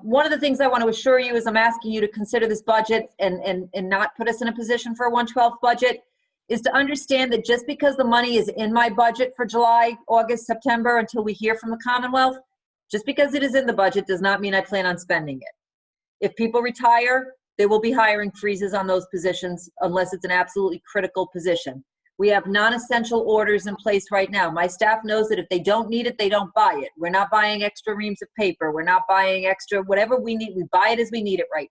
One of the things I want to assure you is I'm asking you to consider this budget and not put us in a position for a 1/12 budget, is to understand that just because the money is in my budget for July, August, September, until we hear from the Commonwealth, just because it is in the budget does not mean I plan on spending it. If people retire, there will be hiring freezes on those positions unless it's an absolutely critical position. We have non-essential orders in place right now. My staff knows that if they don't need it, they don't buy it. We're not buying extra reams of paper. We're not buying extra, whatever we need, we buy it as we need it right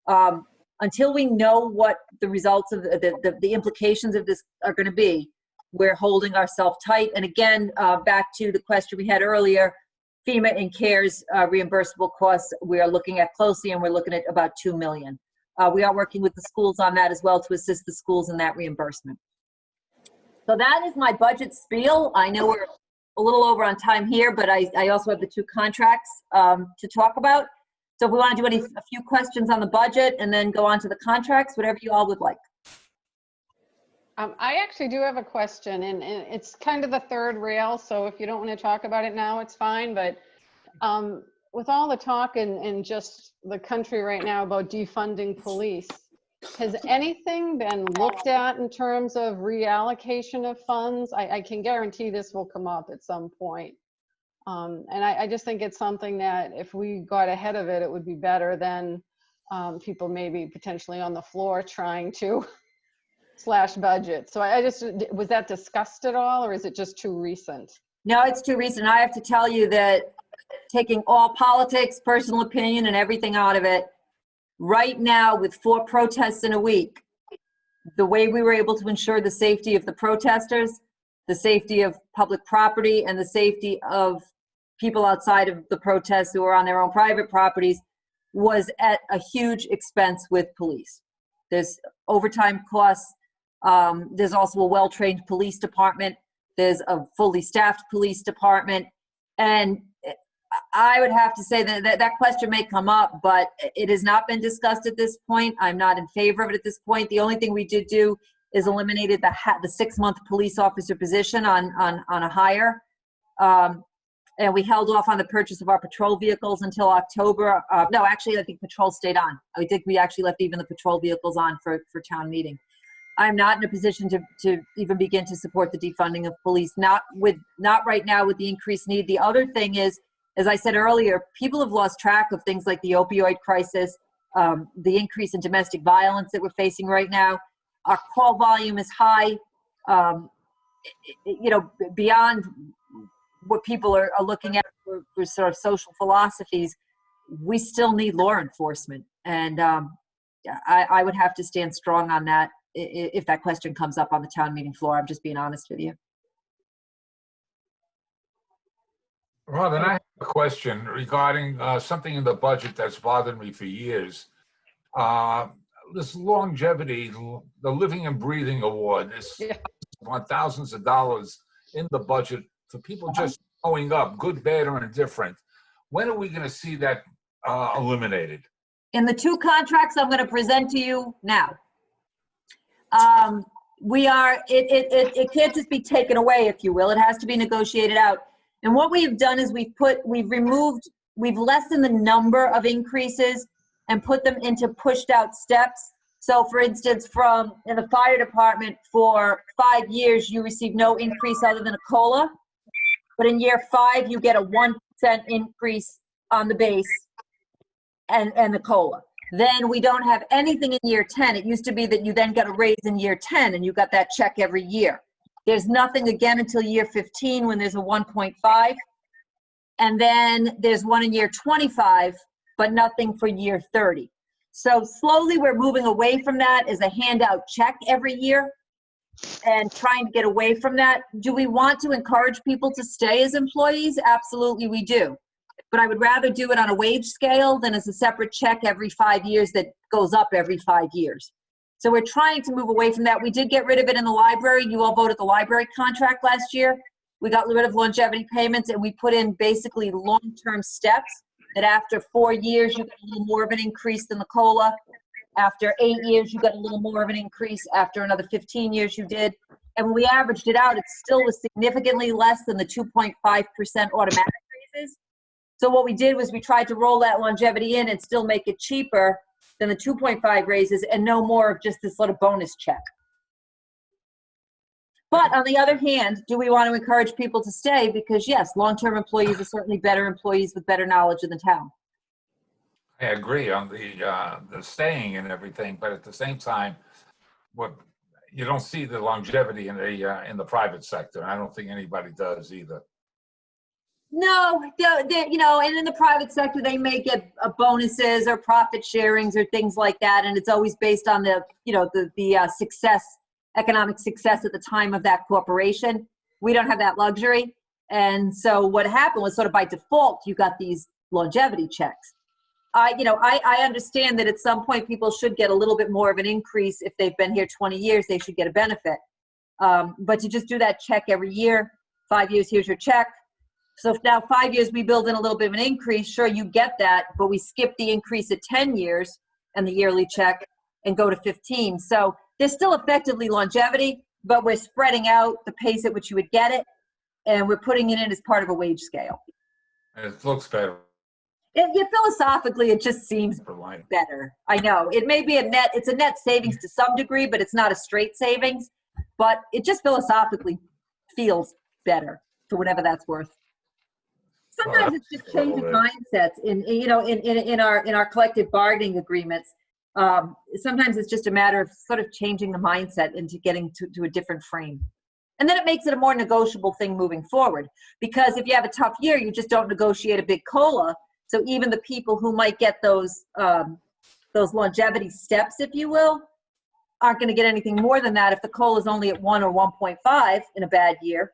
now. Until we know what the results of the implications of this are going to be, we're holding ourselves tight. And again, back to the question we had earlier, FEMA and CARES reimbursable costs, we are looking at closely, and we're looking at about $2 million. We are working with the schools on that as well to assist the schools in that reimbursement. So that is my budget spiel. I know we're a little over on time here, but I also have the 2 contracts to talk about. So if we want to do a few questions on the budget and then go on to the contracts, whatever you all would like. I actually do have a question, and it's kind of the third rail, so if you don't want to talk about it now, it's fine, but with all the talk in just the country right now about defunding police, has anything been looked at in terms of reallocation of funds? I can guarantee this will come up at some point. And I just think it's something that if we got ahead of it, it would be better than people maybe potentially on the floor trying to slash budget. So was that discussed at all, or is it just too recent? No, it's too recent. I have to tell you that taking all politics, personal opinion, and everything out of it, right now with 4 protests in a week, the way we were able to ensure the safety of the protesters, the safety of public property, and the safety of people outside of the protests who are on their own private properties was at a huge expense with police. There's overtime costs. There's also a well-trained police department. There's a fully staffed police department. And I would have to say that question may come up, but it has not been discussed at this point. I'm not in favor of it at this point. The only thing we did do is eliminated the 6-month police officer position on a hire. And we held off on the purchase of our patrol vehicles until October. No, actually, I think patrol stayed on. I think we actually left even the patrol vehicles on for town meeting. I'm not in a position to even begin to support the defunding of police, not right now with the increased need. The other thing is, as I said earlier, people have lost track of things like the opioid crisis, the increase in domestic violence that we're facing right now. Our call volume is high, beyond what people are looking at for sort of social philosophies. We still need law enforcement. And I would have to stand strong on that if that question comes up on the town meeting floor. I'm just being honest with you. Robin, I have a question regarding something in the budget that's bothered me for years. This longevity, the Living and Breathing Award, is on thousands of dollars in the budget for people just showing up, good, bad, or indifferent. When are we going to see that eliminated? In the 2 contracts I'm going to present to you now. It can't just be taken away, if you will. It has to be negotiated out. And what we've done is we've lessened the number of increases and put them into pushed out steps. So for instance, in the fire department, for 5 years, you receive no increase other than a COLA. But in year 5, you get a 1% increase on the base and the COLA. Then we don't have anything in year 10. It used to be that you then got a raise in year 10 and you got that check every year. There's nothing again until year 15 when there's a 1.5. And then there's one in year 25, but nothing for year 30. So slowly we're moving away from that as a handout check every year and trying to get away from that. Do we want to encourage people to stay as employees? Absolutely we do. But I would rather do it on a wage scale than as a separate check every 5 years that goes up every 5 years. So we're trying to move away from that. We did get rid of it in the library. You all voted the library contract last year. We got rid of longevity payments and we put in basically long-term steps that after 4 years, you get a little more of an increase than the COLA. After 8 years, you got a little more of an increase. After another 15 years, you did. And when we averaged it out, it still was significantly less than the 2.5% automatic raises. So what we did was we tried to roll that longevity in and still make it cheaper than the 2.5 raises and no more of just this sort of bonus check. But on the other hand, do we want to encourage people to stay? Because yes, long-term employees are certainly better employees with better knowledge of the town. I agree on the staying and everything, but at the same time, you don't see the longevity in the private sector. I don't think anybody does either. No, and in the private sector, they may get bonuses or profit sharings or things like that, and it's always based on the success, economic success at the time of that corporation. We don't have that luxury, and so what happened was sort of by default, you got these longevity checks. I understand that at some point people should get a little bit more of an increase if they've been here 20 years. They should get a benefit, but to just do that check every year, 5 years, here's your check. So if now 5 years we build in a little bit of an increase, sure, you get that, but we skip the increase at 10 years and the yearly check and go to 15. So There's still effectively longevity, but we're spreading out the pace at which you would get it, and we're putting it in as part of a wage scale. It looks better Philosophically, it just seems for line. better. I know it may be it's a net savings to some degree, but it's not a straight savings. But it just philosophically feels better for whatever that's worth. Sometimes it's just changing mindsets in our collective bargaining agreements. Sometimes it's just a matter of sort of changing the mindset into getting to a different frame. And then it makes it a more negotiable thing moving forward. Because if you have a tough year, you just don't negotiate a big COLA. So even the people who might get those longevity steps, if you will, aren't going to get anything more than that. If the COLA is only at 1 or 1.5 in a bad year,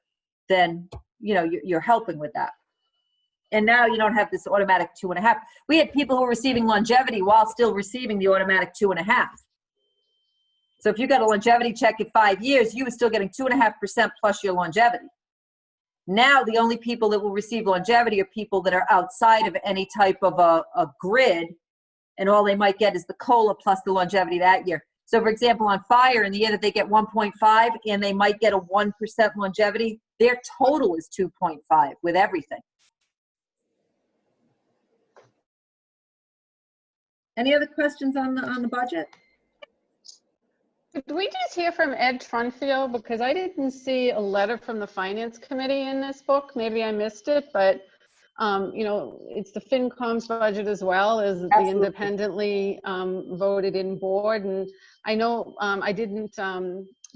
then you're helping with that. And now you don't have this automatic 2.5. We had people who were receiving longevity while still receiving the automatic 2.5. So if you got a longevity check at 5 years, you were still getting 2.5% plus your longevity. Now the only people that will receive longevity are people that are outside of any type of a grid, and all they might get is the COLA plus the longevity that year. So for example, on fire, in the year that they get 1.5 and they might get a 1% longevity, their total is 2.5 with everything. Any other questions on the budget? Did we just hear from Ed Trunfield? Because I didn't see a letter from the Finance Committee in this book. Maybe I missed it, but it's the FinCom's budget as well as the independently voted in board. And I know I didn't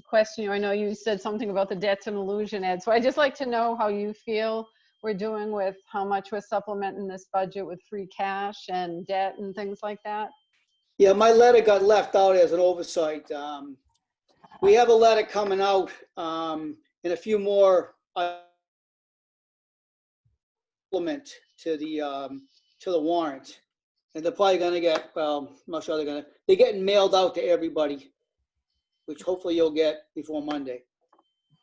question you. I know you said something about the debt's an illusion, Ed. So I just like to know how you feel we're doing with how much we're supplementing this budget with free cash and debt and things like that. Yeah, my letter got left out as an oversight. We have a letter coming out in a few more supplement to the warrant, and they're probably going to get. Well, I'm not sure they're getting mailed out to everybody, which hopefully you'll get before Monday,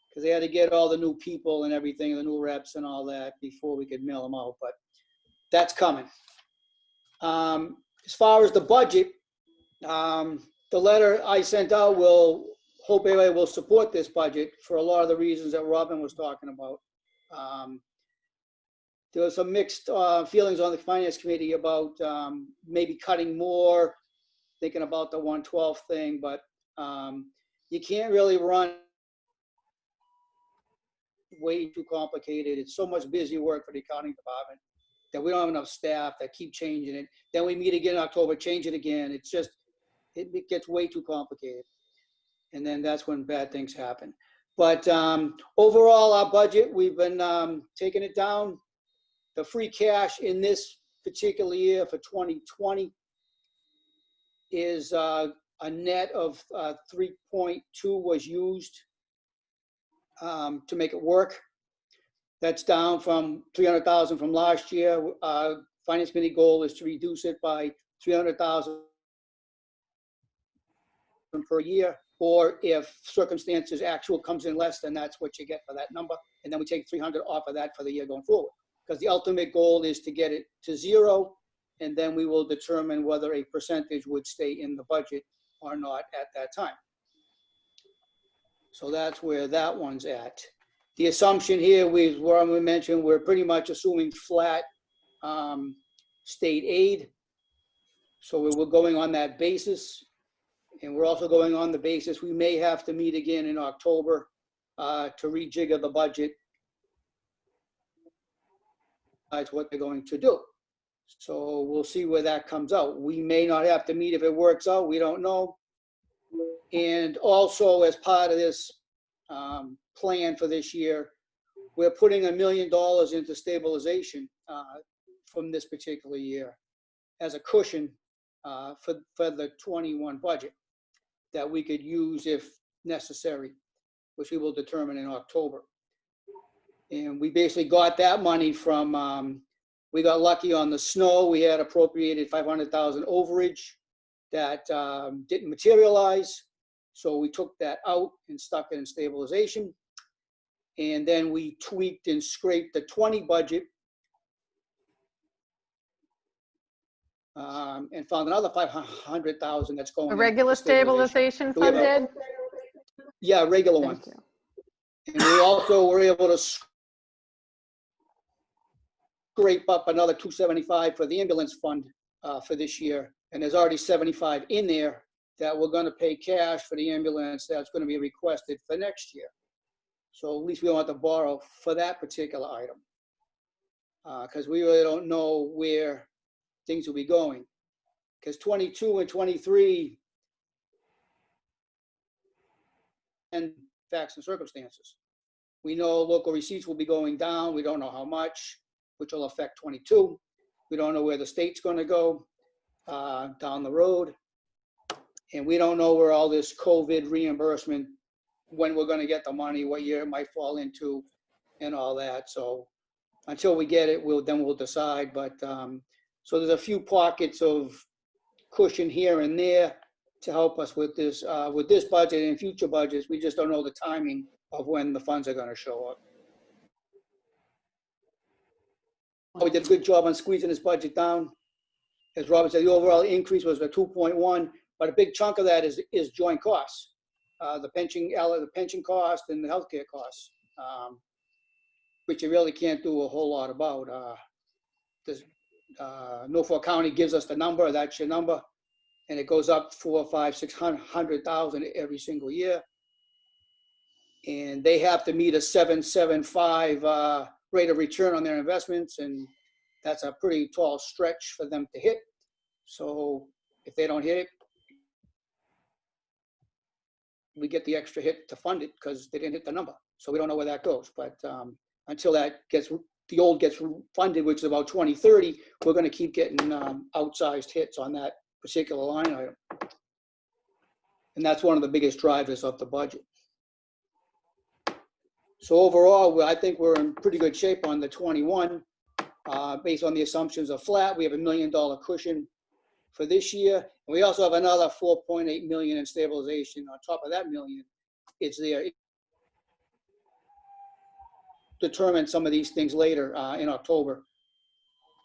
because they had to get all the new people and everything, the new reps and all that before we could mail them out. But that's coming. As far as the budget. The letter I sent out will hope everybody will support this budget for a lot of the reasons that Robin was talking about. There was some mixed feelings on the Finance Committee about maybe cutting more, thinking about the 112 thing, but you can't really run way too complicated. It's so much busy work for the accounting department that we don't have enough staff that keep changing it. Then we meet again in October, change it again. It's just, it gets way too complicated. And then that's when bad things happen. But overall, our budget, we've been taking it down. The free cash in this particular year for 2020 is a net of 3.2 was used to make it work. That's down from 300,000 from last year. Finance Committee goal is to reduce it by 300,000 per year, or if circumstances actual comes in less, then that's what you get for that number. And then we take 300 off of that for the year going forward. Because the ultimate goal is to get it to 0, and then we will determine whether a percentage would stay in the budget or not at that time. So that's where that one's at. The assumption here, we mentioned, we're pretty much assuming flat state aid. So we're going on that basis. And we're also going on the basis we may have to meet again in October to rejigger the budget. That's what they're going to do. So we'll see where that comes out. We may not have to meet if it works out. We don't know. And also, as part of this plan for this year, we're putting $1 million into stabilization from this particular year as a cushion for the 21 budget that we could use if necessary, which we will determine in October. And we basically got that money from, we got lucky on the snow. We had appropriated 500,000 overage that didn't materialize. So we took that out and stuck it in stabilization. And then we tweaked and scraped the 20 budget and found another 500,000 that's going. A into regular stabilization So we have a- funded? Yeah, regular one. Thank you. And we also were able to scrape up another 275 for the ambulance fund for this year. And there's already 75 in there that we're gonna pay cash for the ambulance that's gonna be requested for next year. So at least we don't have to borrow for that particular item. Because we really don't know where things will be going. Because 22 and 23 and facts and circumstances. We know local receipts will be going down. We don't know how much, which will affect 22. We don't know where the state's going to go down the road. And we don't know where all this COVID reimbursement, when we're going to get the money, what year it might fall into, and all that. So until we get it, we'll decide. But so there's a few pockets of cushion here and there to help us with this budget and future budgets. We just don't know the timing of when the funds are going to show up. We did a good job on squeezing this budget down. As Robert said, the overall increase was a 2.1, but a big chunk of that is joint costs, the pension cost and the healthcare costs, which you really can't do a whole lot about. Norfolk County gives us the number, that's your number, and it goes up 400, 500, 600,000 every single year. And they have to meet a 7.75 rate of return on their investments, and that's a pretty tall stretch for them to hit. So if they don't hit it, we get the extra hit to fund it because they didn't hit the number. So we don't know where that goes. But until that the old gets funded, which is about 2030, we're going to keep getting outsized hits on that particular line item. And that's one of the biggest drivers of the budget. So overall, I think we're in pretty good shape on the 21. Based on the assumptions of flat, we have $1 million cushion for this year. And we also have another 4.8 million in stabilization on top of that million. It's there. Determine some of these things later in October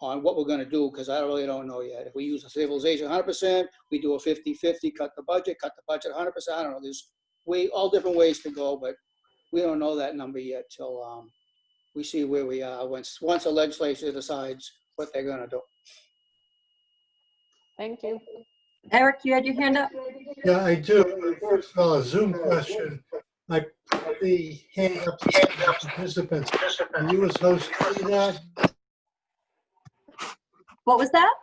on what we're going to do, because I really don't know yet. If we use a stabilization 100%, we do a 50-50, cut the budget 100%. I don't know. There's all different ways to go, but we don't know that number yet till we see where we are once the legislature decides what they're going to do. Thank you. Eric, you had your hand up? Yeah, I do. First of all, a Zoom question. I put the hand up to the participants. Are you as host see that? What was that?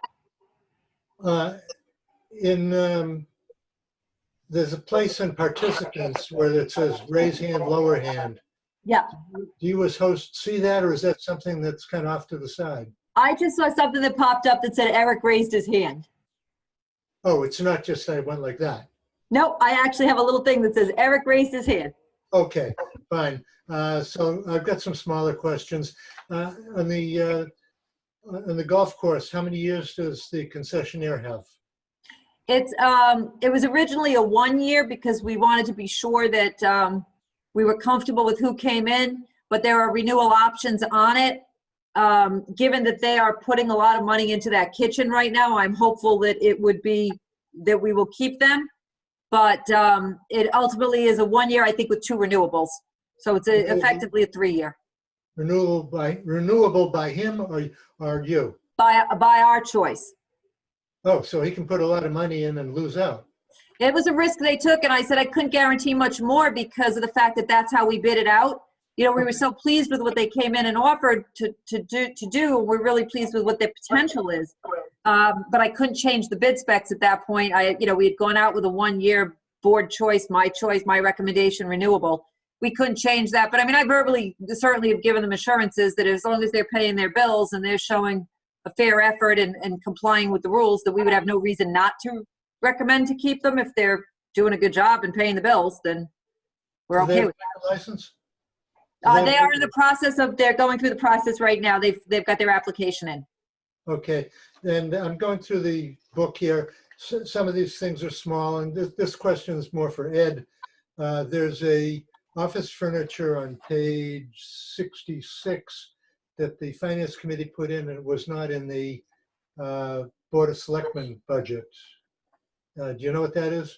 There's a place in participants where it says raise hand, lower hand. Yeah. Do you as host see that, or is that something that's kind of off to the side? I just saw something that popped up that said Eric raised his hand. Oh, it's not just I went like that. Nope, I actually have a little thing that says Eric raised his hand. Okay, fine. So I've got some smaller questions. On the golf course, how many years does the concessionaire have? It was originally a 1 year because we wanted to be sure that we were comfortable with who came in, but there are renewal options on it. Given that they are putting a lot of money into that kitchen right now, I'm hopeful that that we will keep them. But it ultimately is a 1 year, I think, with 2 renewables. So it's effectively a 3 year. Renewable by him or you? By our choice. Oh, so he can put a lot of money in and lose out. It was a risk they took, and I said I couldn't guarantee much more because of the fact that that's how we bid it out. You know, we were so pleased with what they came in and offered to do. We're really pleased with what their potential is. But I couldn't change the bid specs at that point. We had gone out with a 1 year board choice, my recommendation, renewable. We couldn't change that. But I mean, I verbally certainly have given them assurances that as long as they're paying their bills and they're showing a fair effort and complying with the rules, that we would have no reason not to recommend to keep them. If they're doing a good job and paying the bills, then we're okay with that. License? They are in the process they're going through the process right now. They've got their application in. Okay, and I'm going through the book here. Some of these things are small, and this question is more for Ed. There's a office furniture on page 66 that the Finance Committee put in, and it was not in the Board of Selectmen budget. Do you know what that is?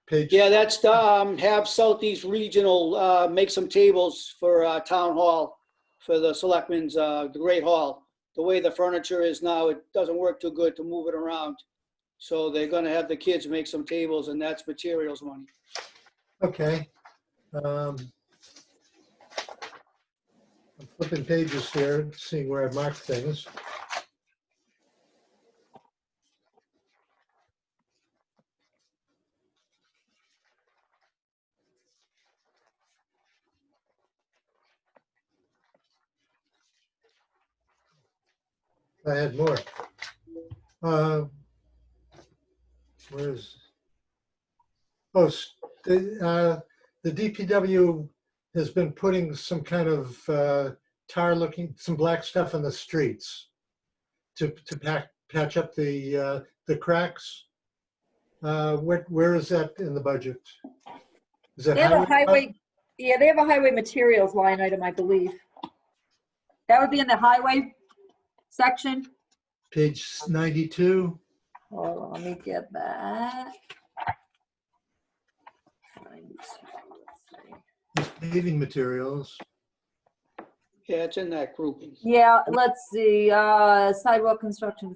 Page. Yeah, that's the, have Southeast Regional, make some tables for, Town Hall, for the Selectmen's, the Great Hall. The way the furniture is now, it doesn't work too good to move it around. So they're gonna have the kids make some tables, and that's materials money. Okay. I'm flipping pages here, seeing where I marked things. I had more. Where's, oh, the DPW has been putting some kind of tar looking, some black stuff on the streets to patch up the cracks. Where is that in the budget? Is that They have a highway? highway, yeah, they have a highway materials line item, I believe. That would be in the highway section. Page 92. Hold on, let me get that. It's paving materials. Yeah, it's in that grouping. Yeah, let's see, sidewalk construction,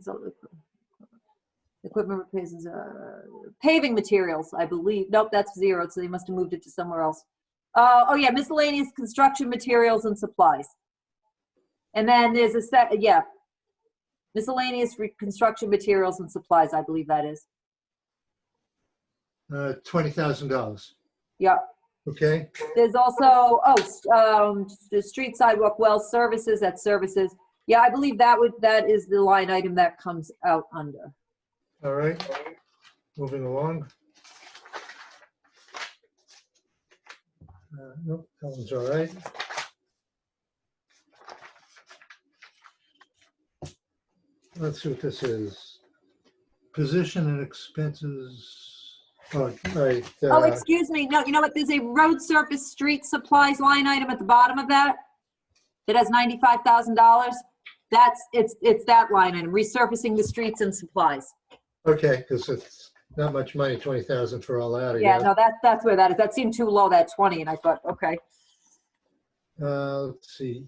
equipment repairs, paving materials, I believe. Nope, that's zero, so they must have moved it to somewhere else. Oh yeah, miscellaneous construction materials and supplies. And then there's a yeah. Miscellaneous construction materials and supplies, I believe that is. $20,000. Yeah. Okay. There's also, the street sidewalk well services, that's services. Yeah, I believe that is the line item that comes out under. All right. Moving along. Nope, that one's all right. Let's see what this is. Position and expenses. Oh, right. Oh, excuse me. No, you know what? There's a road surface street supplies line item at the bottom of that has $95,000. It's that line item, resurfacing the streets and supplies. Okay, because it's not much money, 20,000 for all that. I Yeah, guess. no, that's where that is. That seemed too low, that 20, and I thought, okay. Let's see.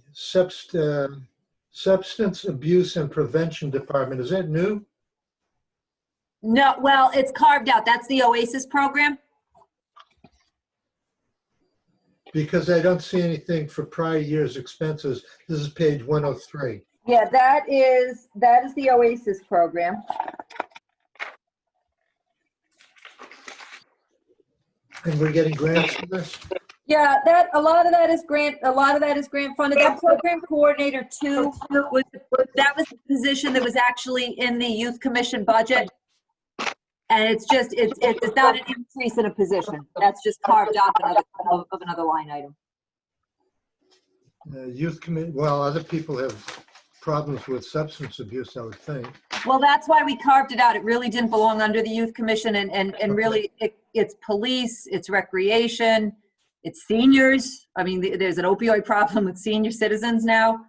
Substance Abuse and Prevention Department. Is that new? No, well, it's carved out. That's the OASIS program. Because I don't see anything for prior year's expenses. This is page 103. Yeah, that is the OASIS program. And we're getting grants for this? Yeah, a lot of that is grant funded. That program coordinator too, that was the position that was actually in the youth commission budget. And it's not an increase in a position. That's just carved out of another line item. Youth committee, well, other people have problems with substance abuse, I would think. Well, that's why we carved it out. It really didn't belong under the youth commission, and really it's police, it's recreation, it's seniors. I mean, there's an opioid problem with senior citizens now.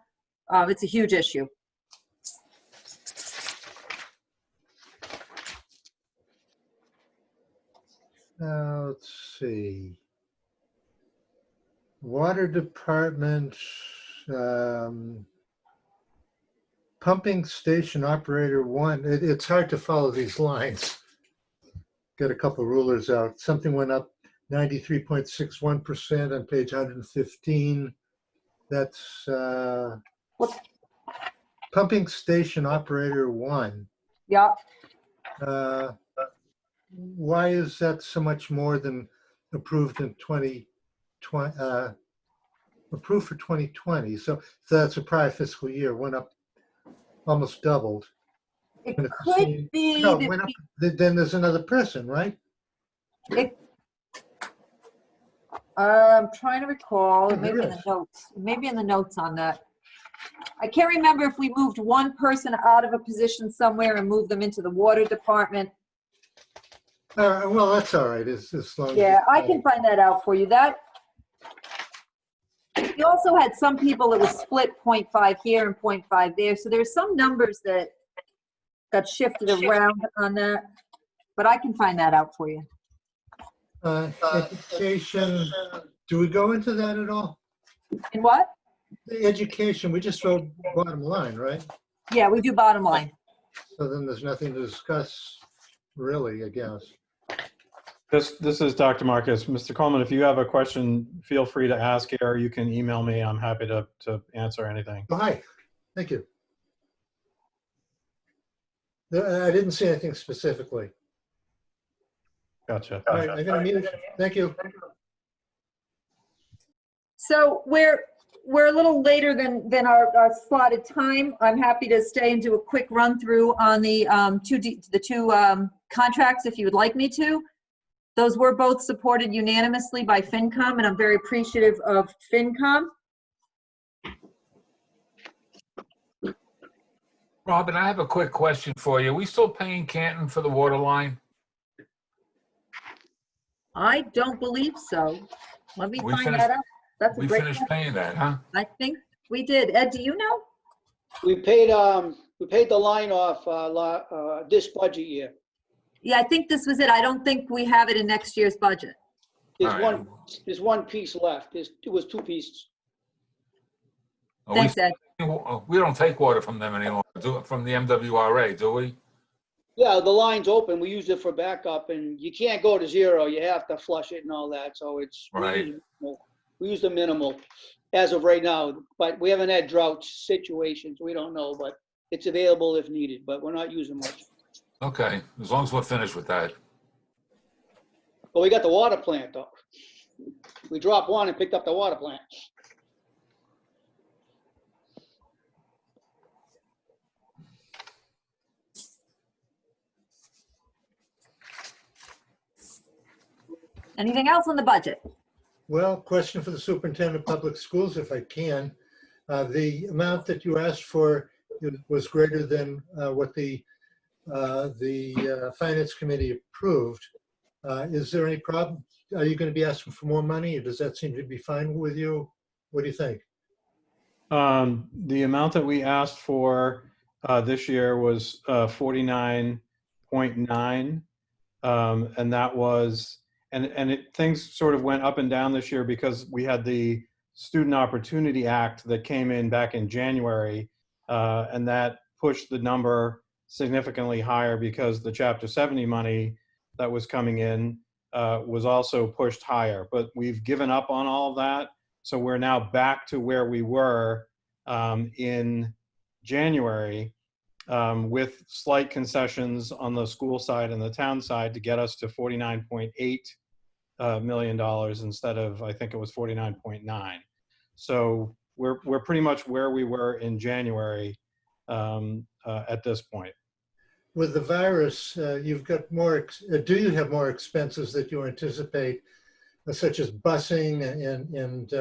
It's a huge issue. Let's see. Water department, pumping station operator 1. It's hard to follow these lines. Got a couple rulers out. Something went up 93.61% on page 115. That's pumping station operator 1. Yeah. Why is that so much more than approved in 2020? Approved for 2020. So that's a prior fiscal year, went up, almost doubled. It And could be no, that went up, then there's another person, right? I'm trying to recall, Yeah, maybe there in the is. notes, maybe in the notes on that. I can't remember if we moved one person out of a position somewhere and moved them into the water department. Well, that's all right, as long as. Yeah, I can find that out for you. That, we also had some people that was split 0.5 here and 0.5 there, so there's some numbers that got shifted around on that, but I can find that out for you. Education, do we go into that at all? And what? The education, we just wrote bottom line, right? Yeah, we do bottom line. So then there's nothing to discuss, really, I guess. This is Dr. Marcus. Mr. Coleman, if you have a question, feel free to ask here. You can email me. I'm happy to answer anything. Oh, hi, thank you. I didn't see anything specifically. Gotcha. All right, I'm gonna mute. Thank you. So we're a little later than our slotted time. I'm happy to stay and do a quick run through on the two contracts if you would like me to. Those were both supported unanimously by FinCom, and I'm very appreciative of FinCom. Robin, I have a quick question for you. Are we still paying Canton for the water line? I don't believe so. Let me We find finished- that out. That's a We great finished question. paying that, huh? I think we did. Ed, do you know? We paid the line off this budget year. Yeah, I think this was it. I don't think we have it in next year's budget. There's All right. one piece left. It was two pieces. Are Thanks, Ed. we don't take water from them anymore, from the MWRA, do we? Yeah, the line's open. We use it for backup, and you can't go to zero. You have to flush it and all that. So it's Right. we use the minimal as of right now. But we haven't had drought situations. We don't know, but it's available if needed. But we're not using much. Okay, as long as we're finished with that. But we got the water plant though. We dropped one and picked up the water plant. Anything else on the budget? Well, question for the superintendent of public schools, if I can. The amount that you asked for was greater than what the finance committee approved. Is there any problem? Are you going to be asking for more money, or does that seem to be fine with you? What do you think? The amount that we asked for this year was 49.9, and that was things sort of went up and down this year because we had the Student Opportunity Act that came in back in January, and that pushed the number significantly higher because the Chapter 70 money that was coming in was also pushed higher. But we've given up on all of that, so we're now back to where we were in January, with slight concessions on the school side and the town side to get us to $49.8 million instead of, I think it was 49.9. So we're pretty much where we were in January at this point. With the virus, you've got more, do you have more expenses that you anticipate, such as busing and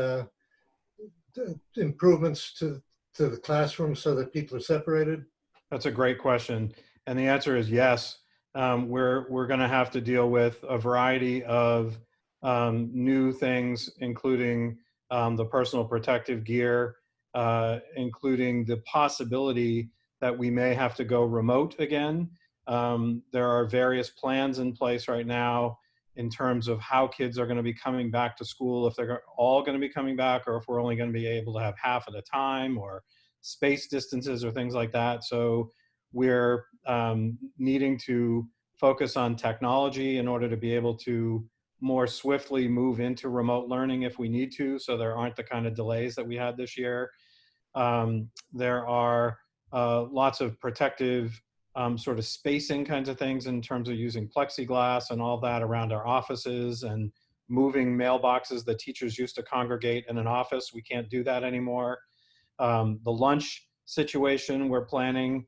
improvements to the classroom so that people are separated? That's a great question. And the answer is yes. We're going to have to deal with a variety of new things, including the personal protective gear, including the possibility that we may have to go remote again. There are various plans in place right now in terms of how kids are going to be coming back to school, if they're all going to be coming back, or if we're only going to be able to have half at a time, or space distances or things like that. So we're needing to focus on technology in order to be able to more swiftly move into remote learning if we need to, so there aren't the kind of delays that we had this year. There are lots of protective sort of spacing kinds of things in terms of using plexiglass and all that around our offices, and moving mailboxes that teachers used to congregate in an office. We can't do that anymore. The lunch situation, we're planning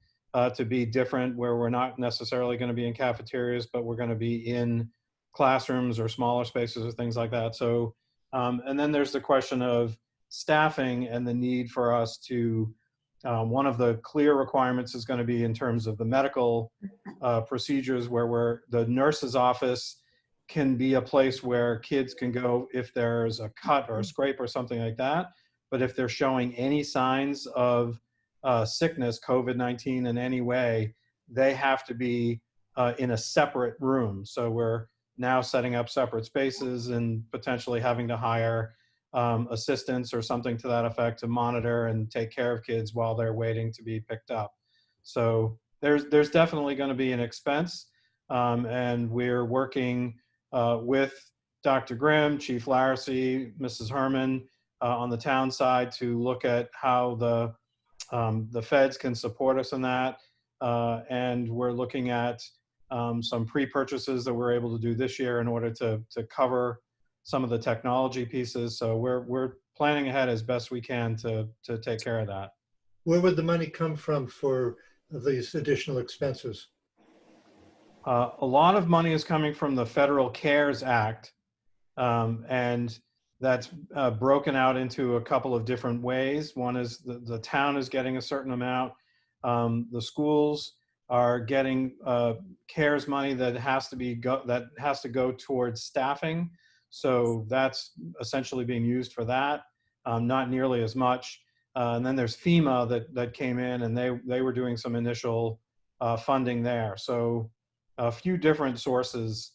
to be different, where we're not necessarily going to be in cafeterias, but we're going to be in classrooms or smaller spaces or things like that. So, and then there's the question of staffing and the need for us to, one of the clear requirements is going to be in terms of the medical procedures, where the nurse's office can be a place where kids can go if there's a cut or a scrape or something like that. But if they're showing any signs of sickness, COVID-19 in any way, they have to be in a separate room. So we're now setting up separate spaces and potentially having to hire assistants or something to that effect to monitor and take care of kids while they're waiting to be picked up. So there's definitely going to be an expense, and we're working with Dr. Grimm, Chief Laracy, Mrs. Herman on the town side to look at how the feds can support us in that. And we're looking at some pre-purchases that we're able to do this year in order to cover some of the technology pieces. So we're planning ahead as best we can to take care of that. Where would the money come from for these additional expenses? A lot of money is coming from the Federal CARES Act, and that's broken out into a couple of different ways. One is the town is getting a certain amount. The schools are getting CARES money that has to go towards staffing. So that's essentially being used for that, not nearly as much. And then there's FEMA that came in, and they were doing some initial funding there. So a few different sources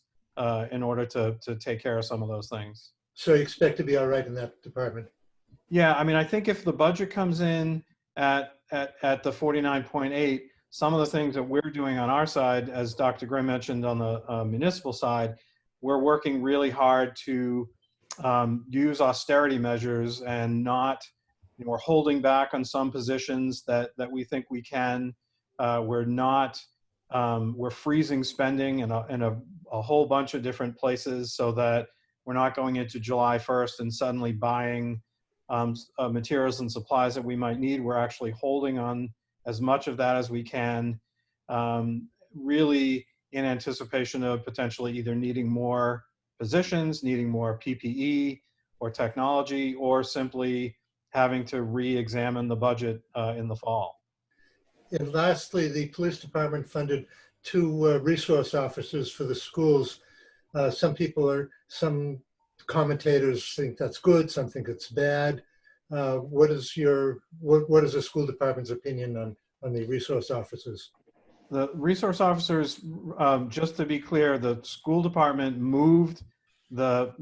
in order to take care of some of those things. So you expect to be all right in that department? Yeah, I mean, I think if the budget comes in at the 49.8, some of the things that we're doing on our side, as Dr. Grimm mentioned on the municipal side, we're working really hard to use austerity measures and not, we're holding back on some positions that we think we can. We're freezing spending in a whole bunch of different places so that we're not going into July 1st and suddenly buying materials and supplies that we might need. We're actually holding on as much of that as we can, really in anticipation of potentially either needing more positions, needing more PPE or technology, or simply having to re-examine the budget in the fall. And lastly, the police department funded 2 resource officers for the schools. Some commentators think that's good, some think it's bad. What is the school department's opinion on the resource officers? The resource officers, just to be clear, the school department moved the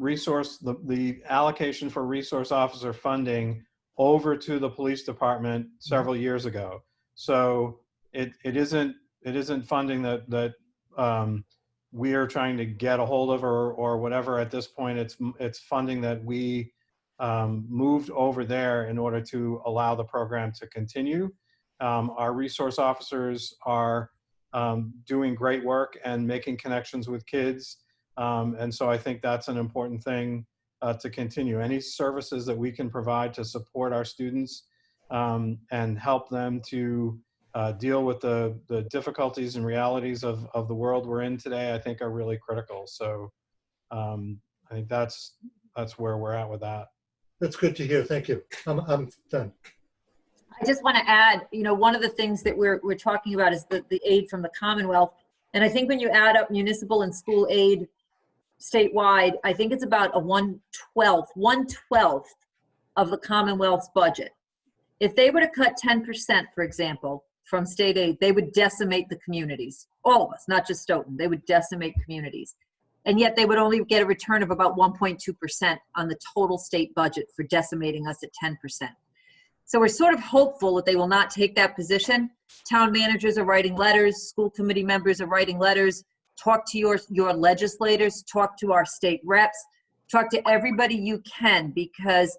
allocation for resource officer funding over to the police department several years ago. So it isn't funding that we are trying to get a hold of or whatever at this point. It's funding that we moved over there in order to allow the program to continue. Our resource officers are doing great work and making connections with kids. And so I think that's an important thing to continue. Any services that we can provide to support our students and help them to deal with the difficulties and realities of the world we're in today, I think are really critical. So I think that's where we're at with that. That's good to hear. Thank you. I'm done. I just want to add, one of the things that we're talking about is the aid from the Commonwealth. And I think when you add up municipal and school aid statewide, I think it's about a 1/12 of the Commonwealth's budget. If they were to cut 10%, for example, from state aid, they would decimate the communities. All of us, not just Stoughton. They would decimate communities. And yet they would only get a return of about 1.2% on the total state budget for decimating us at 10%. So we're sort of hopeful that they will not take that position. Town managers are writing letters, school committee members are writing letters. Talk to your legislators, talk to our state reps, talk to everybody you can, because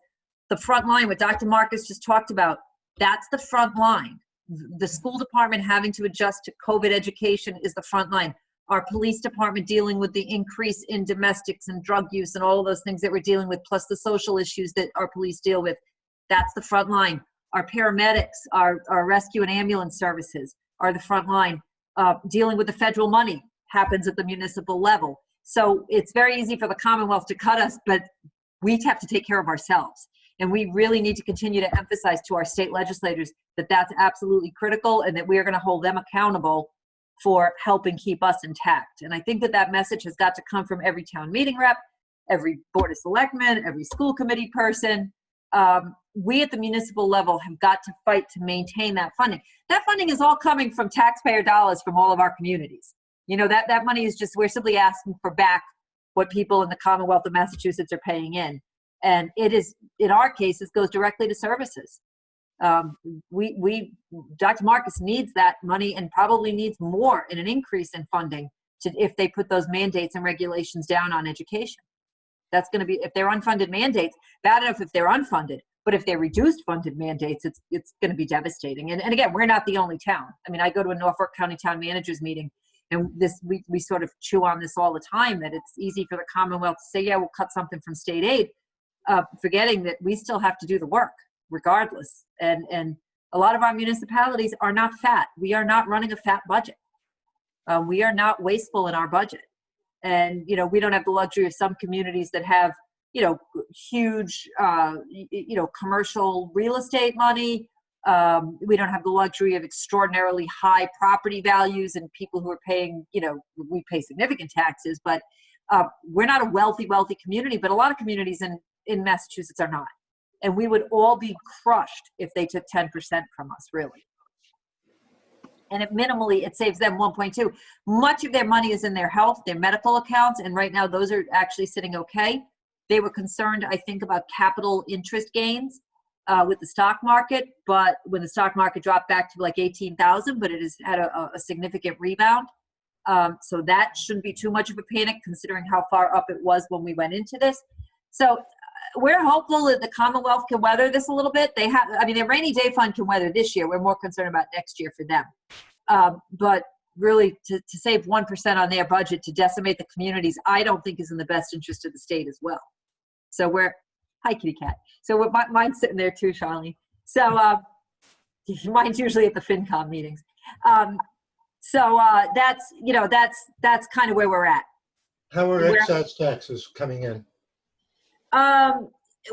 the front line, what Dr. Marcus just talked about, that's the front line. The school department having to adjust to COVID education is the front line. Our police department dealing with the increase in domestics and drug use and all of those things that we're dealing with, plus the social issues that our police deal with. That's the front line. Our paramedics, our rescue and ambulance services are the front line. Dealing with the federal money happens at the municipal level. So it's very easy for the Commonwealth to cut us, but we have to take care of ourselves. And we really need to continue to emphasize to our state legislators that that's absolutely critical and that we are going to hold them accountable for helping keep us intact. And I think that message has got to come from every town meeting rep, every board of selectmen, every school committee person. we at the municipal level have got to fight to maintain that funding. That funding is all coming from taxpayer dollars from all of our communities. You know, that money is just, we're simply asking for back what people in the Commonwealth of Massachusetts are paying in. And it is, in our case, this goes directly to services. Dr. Marcus needs that money and probably needs more in an increase in funding if they put those mandates and regulations down on education. That's going to be, if they're unfunded mandates, bad enough if they're unfunded, but if they're reduced funded mandates, it's going to be devastating. And again, we're not the only town. I mean, I go to a Norfolk County Town Managers meeting, and we sort of chew on this all the time, that it's easy for the Commonwealth to say, yeah, we'll cut something from state aid, forgetting that we still have to do the work regardless. And a lot of our municipalities are not fat. We are not running a fat budget. We are not wasteful in our budget. And, you know, we don't have the luxury of some communities that have, you know, huge, commercial real estate money. We don't have the luxury of extraordinarily high property values and people who are paying, you know, we pay significant taxes, but we're not a wealthy community, but a lot of communities in Massachusetts are not. And we would all be crushed if they took 10% from us, really. And minimally, it saves them 1.2. Much of their money is in their health, their medical accounts, and right now those are actually sitting okay. They were concerned, I think, about capital interest gains with the stock market, but when the stock market dropped back to like 18,000, but it has had a significant rebound. So that shouldn't be too much of a panic considering how far up it was when we went into this. So we're hopeful that the Commonwealth can weather this a little bit. They have, I mean, their rainy day fund can weather this year. We're more concerned about next year for them. But really to save 1% on their budget to decimate the communities, I don't think is in the best interest of the state as well. So hi kitty cat. So mine's sitting there too, Charlene. So mine's usually at the FinCom meetings. That's kind of where we're at. How are excise taxes coming in?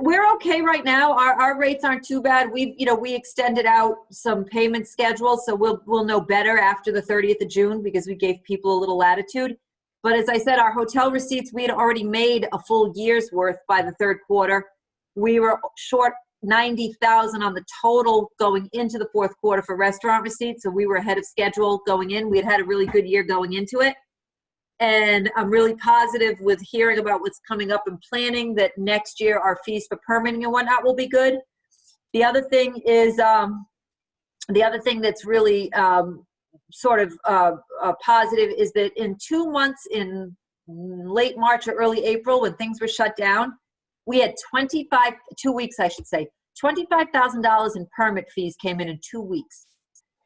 We're okay right now. Our rates aren't too bad. We extended out some payment schedules, so we'll know better after the 30th of June because we gave people a little latitude. But as I said, our hotel receipts, we had already made a full year's worth by the third quarter. We were short 90,000 on the total going into the fourth quarter for restaurant receipts, so we were ahead of schedule going in. We had a really good year going into it. And I'm really positive with hearing about what's coming up in planning that next year our fees for permitting and whatnot will be good. The other thing is, the other thing that's really positive is that in 2 months, in late March or early April, when things were shut down, we had 2 weeks, I should say, $25,000 in permit fees came in 2 weeks.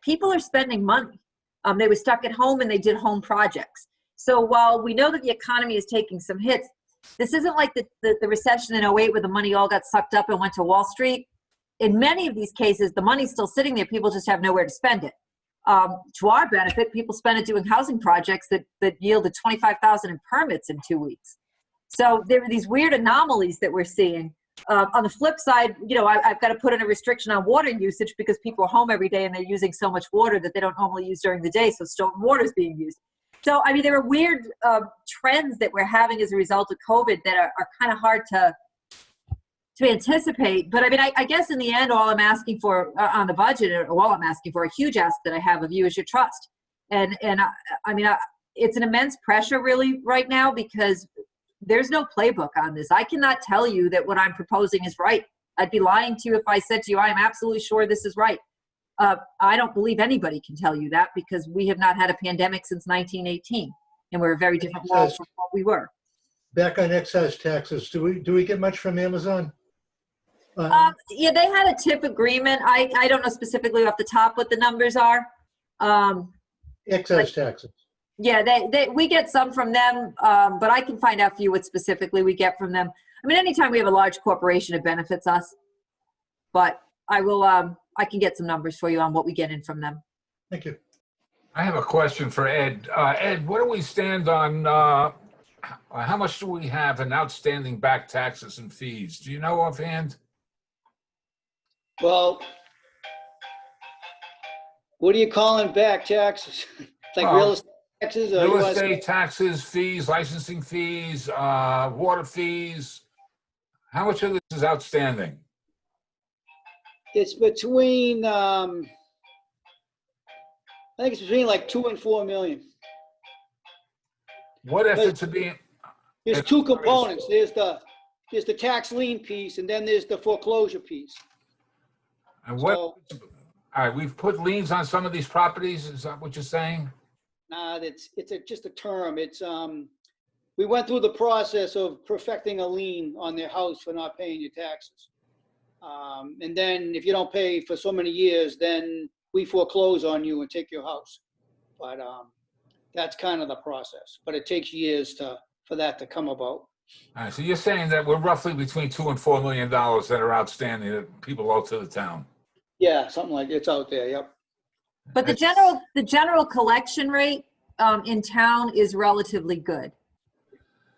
People are spending money. They were stuck at home and they did home projects. So while we know that the economy is taking some hits, this isn't like the recession in 08 where the money all got sucked up and went to Wall Street. In many of these cases, the money's still sitting there. People just have nowhere to spend it. To our benefit, people spend it doing housing projects that yielded $25,000 in permits in 2 weeks. So there are these weird anomalies that we're seeing. On the flip side, I've got to put in a restriction on water usage because people are home every day and they're using so much water that they don't normally use during the day. So Stoughton water is being used. So, I mean, there are weird trends that we're having as a result of COVID that are kind of hard to anticipate. But I mean, I guess in the end, all I'm asking for on the budget, or all I'm asking for, a huge ask that I have of you is your trust. And it's an immense pressure really right now because there's no playbook on this. I cannot tell you that what I'm proposing is right. I'd be lying to you if I said to you, I am absolutely sure this is right. I don't believe anybody can tell you that because we have not had a pandemic since 1918, and we're a very different world from what we were. Back on excise taxes, do we get much from Amazon? Yeah, they had a tip agreement. I don't know specifically off the top what the numbers are. Excise taxes. Yeah, we get some from them, but I can find out for you what specifically we get from them. I mean, anytime we have a large corporation, it benefits us. But I can get some numbers for you on what we get in from them. Thank you. I have a question for Ed. Ed, where do we stand on how much do we have in outstanding back taxes and fees? Do you know offhand? Well, what are you calling back taxes? Like real estate taxes? Or Real estate taxes, fees, licensing fees, water fees. How much of this is outstanding? It's between, I think it's between like 2 and 4 million. What efforts are being, There's two components. There's the tax lien piece, and then there's the foreclosure piece. and what, So, all right, we've put liens on some of these properties, is that what you're saying? nah, just a term. It's, we went through the process of perfecting a lien on their house for not paying your taxes. And then if you don't pay for so many years, then we foreclose on you and take your house. But that's kind of the process. But it takes years for that to come about. All right, so you're saying that we're roughly between $2 and $4 million that are outstanding that people owe to the town? Yeah, something like it's out there. Yep. But the general collection rate in town is relatively good.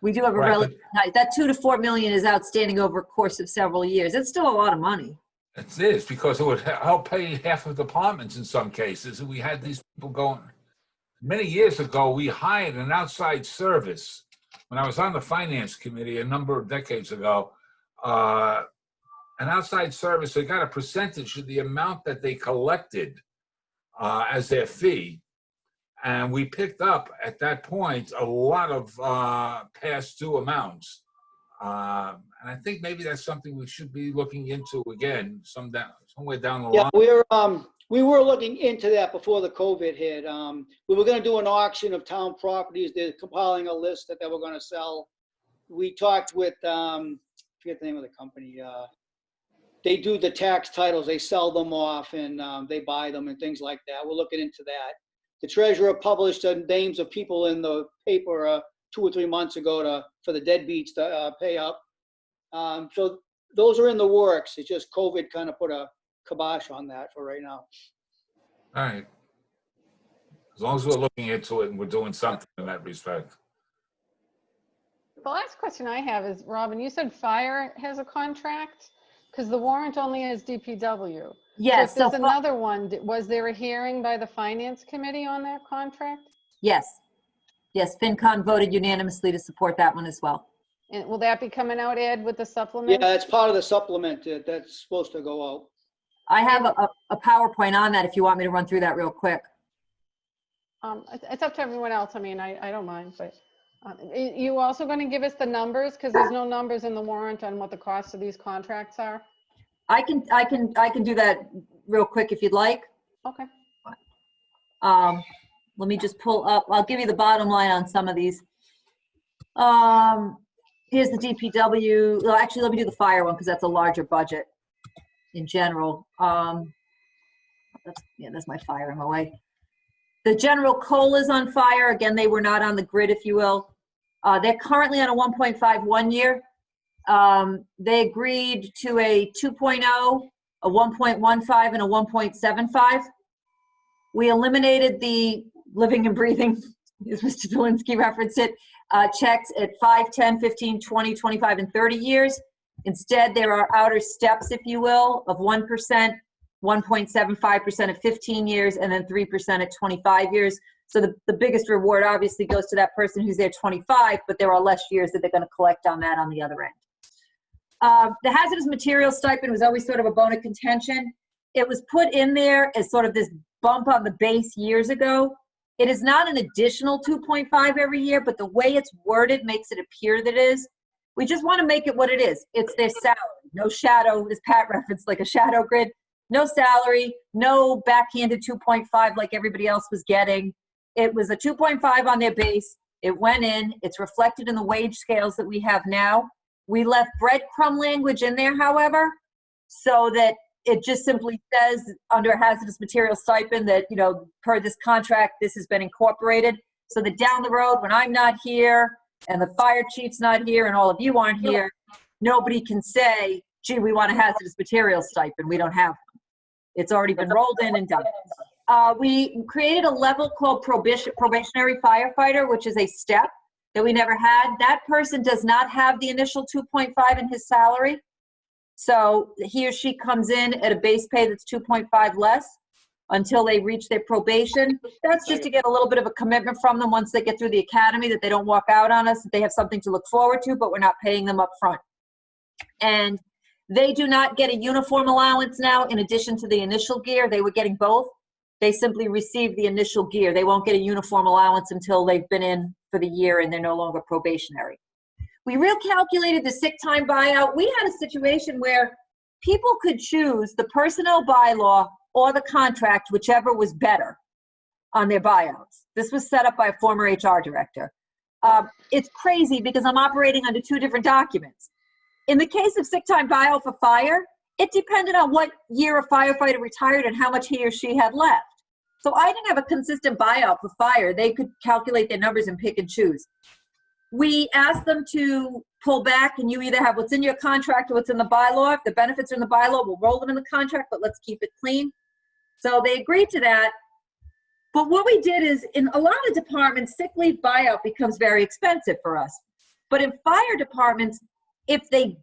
We do have a Right, relative, that 2 to 4 million is outstanding over a course of several years. It's still a lot of money. It is, because it would help pay half of the departments in some cases. And we had these people going. Many years ago, we hired an outside service. When I was on the finance committee a number of decades ago, an outside service, they got a percentage of the amount that they collected as their fee. And we picked up at that point a lot of past due amounts. And I think maybe that's something we should be looking into again somewhere down the line. Yeah, we were looking into that before the COVID hit. We were going to do an auction of town properties. They're compiling a list that they were going to sell. We talked with, I forget the name of the company. They do the tax titles. They sell them off and they buy them and things like that. We're looking into that. The treasurer published the names of people in the paper 2 or 3 months ago for the deadbeats to pay up. So those are in the works. It's just COVID kind of put a kibosh on that for right now. All right. As long as we're looking into it and we're doing something in that respect. The last question I have is, Robin, you said fire has a contract? Because the warrant only has DPW. Yes. So if there's another one, was there a hearing by the finance committee on that contract? Yes. Yes, FinCom voted unanimously to support that one as well. And will that be coming out, Ed, with the supplement? Yeah, it's part of the supplement that's supposed to go out. I have a PowerPoint on that if you want me to run through that real quick. It's up to everyone else. I mean, I don't mind, but you also going to give us the numbers, because there's no numbers in the warrant on what the cost of these contracts are? I can do that real quick if you'd like. Okay. Let me just pull up. I'll give you the bottom line on some of these. Here's the DPW. Well, actually, let me do the fire one because that's a larger budget in general. That's my fire in my way. The general coal is on fire. Again, they were not on the grid, if you will. They're currently on a 1.51 year. They agreed to a 2.0, a 1.15, and a 1.75. We eliminated the living and breathing, as Mr. Delinsky referenced it, checks at 5, 10, 15, 20, 25, and 30 years. Instead, there are outer steps, if you will, of 1%, 1.75% at 15 years, and then 3% at 25 years. So the biggest reward obviously goes to that person who's there 25, but there are less years that they're going to collect on that on the other end. The hazardous materials stipend was always sort of a bone of contention. It was put in there as sort of this bump on the base years ago. It is not an additional 2.5 every year, but the way it's worded makes it appear that it is. We just want to make it what it is. It's their salary. No shadow, as Pat referenced, like a shadow grid. No salary, no backhanded 2.5 like everybody else was getting. It was a 2.5 on their base. It went in. It's reflected in the wage scales that we have now. We left breadcrumb language in there, however, so that it just simply says under hazardous material stipend that, you know, per this contract, this has been incorporated. So that down the road, when I'm not here and the fire chief's not here and all of you aren't here, nobody can say, gee, we want a hazardous material stipend. We don't have one. It's already been rolled in and done. We created a level called probationary firefighter, which is a step that we never had. That person does not have the initial 2.5 in his salary. So he or she comes in at a base pay that's 2.5 less until they reach their probation. That's just to get a little bit of a commitment from them once they get through the academy, that they don't walk out on us, that they have something to look forward to, but we're not paying them up front. And They do not get a uniform allowance now in addition to the initial gear. They were getting both. They simply receive the initial gear. They won't get a uniform allowance until they've been in for the year and they're no longer probationary. We recalculated the sick time buyout. We had a situation where people could choose the personnel bylaw or the contract, whichever was better on their buyouts. This was set up by a former HR director. It's crazy because I'm operating under two different documents. In the case of sick time buyout for fire, it depended on what year a firefighter retired and how much he or she had left. So I didn't have a consistent buyout for fire. They could calculate their numbers and pick and choose. We asked them to pull back, and you either have what's in your contract or what's in the bylaw. If the benefits are in the bylaw, we'll roll them in the contract, but let's keep it clean. So they agreed to that. But what we did is, in a lot of departments, sick leave buyout becomes very expensive for us. But in fire departments, if they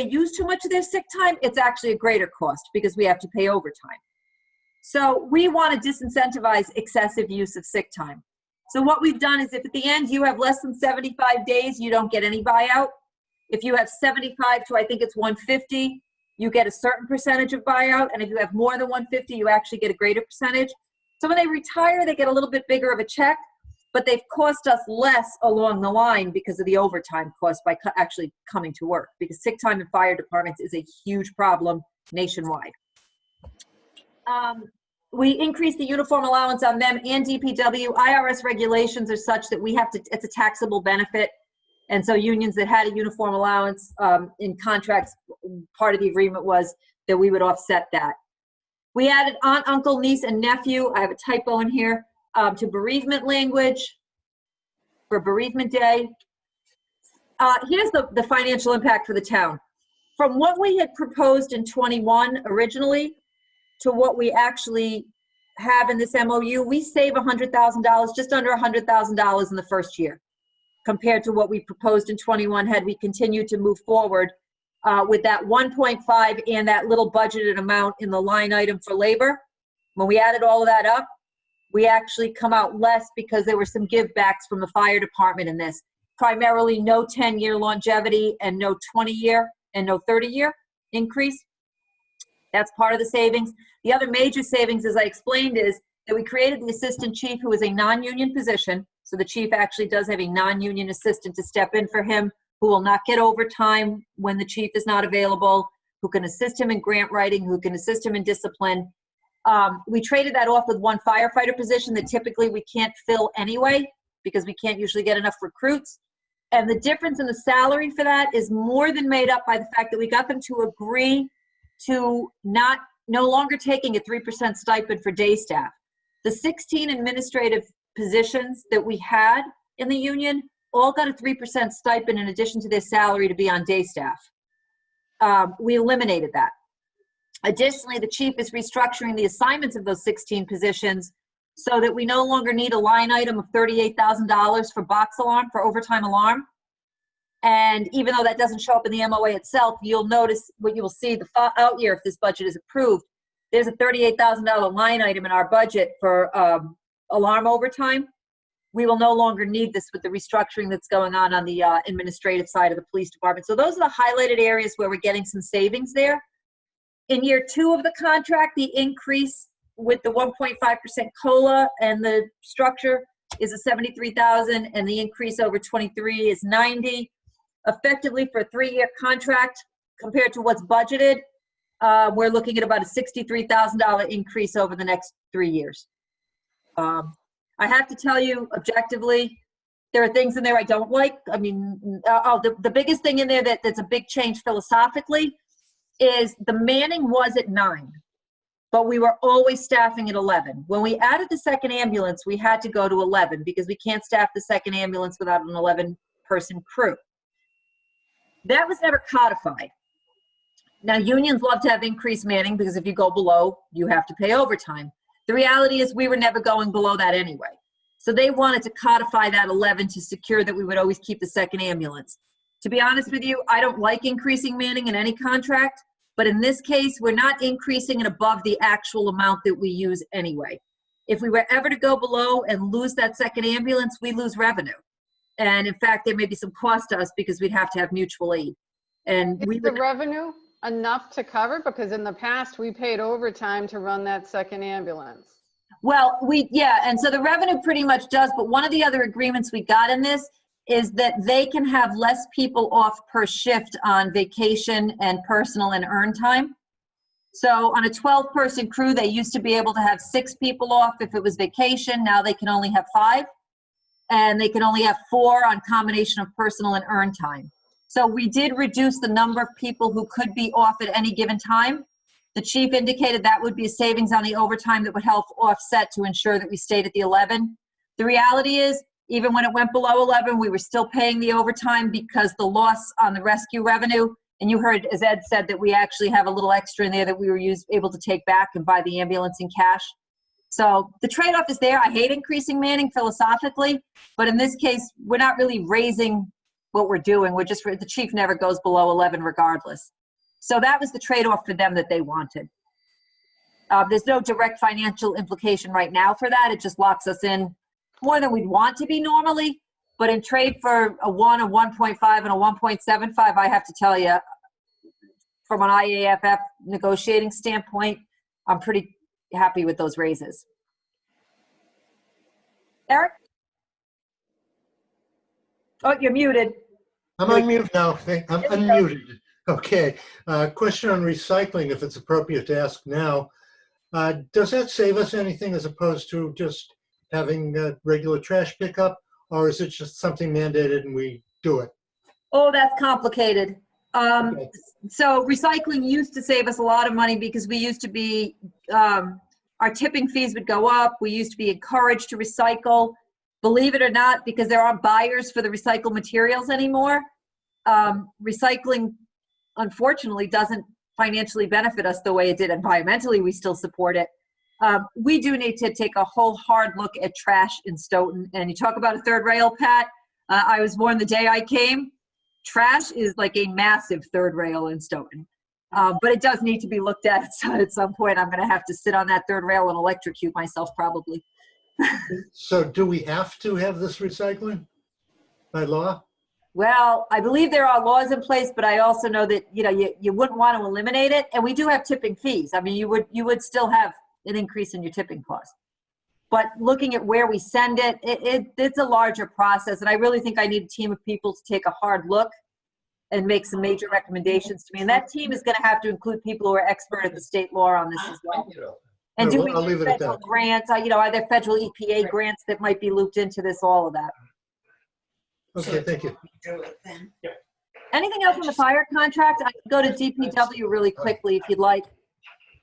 use too much of their sick time, it's actually a greater cost because we have to pay overtime. So we want to disincentivize excessive use of sick time. So what we've done is, if at the end you have less than 75 days, you don't get any buyout. If you have 75 to, I think it's 150, you get a certain percentage of buyout. And if you have more than 150, you actually get a greater percentage. So when they retire, they get a little bit bigger of a check, but they've cost us less along the line because of the overtime cost by actually coming to work, because sick time in fire departments is a huge problem nationwide. We increased the uniform allowance on them and DPW. IRS regulations are such that we have to, it's a taxable benefit. And so unions that had a uniform allowance in contracts, part of the agreement was that we would offset that. We added aunt, uncle, niece, and nephew. I have a typo in here, to bereavement language for bereavement day. Here's the financial impact for the town. From what we had proposed in 21 originally to what we actually have in this MOU, we save $100,000, just under $100,000 in the first year, compared to what we proposed in 21 had we continued to move forward with that 1.5 and that little budgeted amount in the line item for labor. When we added all of that up, we actually come out less because there were some give backs from the fire department in this. Primarily no 10-year longevity and no 20-year and no 30-year increase. That's part of the savings. The other major savings, as I explained, is that we created the assistant chief, who is a non-union position. So the chief actually does have a non-union assistant to step in for him, who will not get overtime when the chief is not available, who can assist him in grant writing, who can assist him in discipline. We traded that off with one firefighter position that typically we can't fill anyway because we can't usually get enough recruits. And the difference in the salary for that is more than made up by the fact that we got them to agree to no longer taking a 3% stipend for day staff. The 16 administrative positions that we had in the union all got a 3% stipend in addition to their salary to be on day staff. We eliminated that. Additionally, the chief is restructuring the assignments of those 16 positions so that we no longer need a line item of $38,000 for box alarm, for overtime alarm. And even though that doesn't show up in the MOA itself, you'll notice what you will see the out year if this budget is approved. There's a $38,000 line item in our budget for alarm overtime. We will no longer need this with the restructuring that's going on the administrative side of the police department. So those are the highlighted areas where we're getting some savings there. In year 2 of the contract, the increase with the 1.5% COLA and the structure is a $73,000, and the increase over 23 is 90. Effectively, for a 3-year contract compared to what's budgeted, we're looking at about a $63,000 increase over the next 3 years. I have to tell you, objectively, there are things in there I don't like. I mean, the biggest thing in there that's a big change philosophically is the manning was at 9, but we were always staffing at 11. When we added the second ambulance, we had to go to 11 because we can't staff the second ambulance without an 11-person crew. That was never codified. Now, unions love to have increased manning because if you go below, you have to pay overtime. The reality is we were never going below that anyway. So they wanted to codify that 11 to secure that we would always keep the second ambulance. To be honest with you, I don't like increasing manning in any contract, but in this case, we're not increasing it above the actual amount that we use anyway. If we were ever to go below and lose that second ambulance, we lose revenue. And in fact, there may be some cost to us because we'd have to have mutual aid. And Is we the would, revenue? enough to cover? Because in the past, we paid overtime to run that second ambulance. Well, and so the revenue pretty much does, but one of the other agreements we got in this is that they can have less people off per shift on vacation and personal and earn time. So on a 12-person crew, they used to be able to have 6 people off if it was vacation. Now they can only have 5. And they can only have 4 on combination of personal and earn time. So we did reduce the number of people who could be off at any given time. The chief indicated that would be a savings on the overtime that would help offset to ensure that we stayed at the 11. The reality is, even when it went below 11, we were still paying the overtime because the loss on the rescue revenue, and you heard, as Ed said, that we actually have a little extra in there that we were able to take back and buy the ambulance in cash. So the trade-off is there. I hate increasing manning philosophically, but in this case, we're not really raising what we're doing. We're just, the chief never goes below 11 regardless. So that was the trade-off for them that they wanted. There's no direct financial implication right now for that. It just locks us in more than we'd want to be normally. But in trade for a 1, a 1.5, and a 1.75, I have to tell you, from an IAFF negotiating standpoint, I'm pretty happy with those raises. Eric? Oh, you're muted. I'm unmuted now. I'm unmuted. Okay. Question on recycling, if it's appropriate to ask now. Does that save us anything as opposed to just having regular trash pickup, or is it just something mandated and we do it? Oh, that's complicated. Okay. So recycling used to save us a lot of money because we used to be, our tipping fees would go up. We used to be encouraged to recycle. Believe it or not, because there aren't buyers for the recycled materials anymore, recycling, unfortunately, doesn't financially benefit us the way it did. Environmentally, we still support it. We do need to take a whole hard look at trash in Stoughton. And you talk about a third rail, Pat. I was born the day I came. Trash is like a massive third rail in Stoughton. But it does need to be looked at some point. I'm going to have to sit on that third rail and electrocute myself probably. So do we have to have this recycling by law? Well, I believe there are laws in place, but I also know that, you wouldn't want to eliminate it. And we do have tipping fees. I mean, you would still have an increase in your tipping cost. But looking at where we send it, it's a larger process. And I really think I need a team of people to take a hard look and make some major recommendations to me. And that team is going to have to include people who are expert at the state law on this as well. And do we I'll leave need it at federal that. grants? Are there federal EPA grants that might be looped into this? All of that. Okay, thank you. Anything else on the fire contract? I can go to DPW really quickly if you'd like.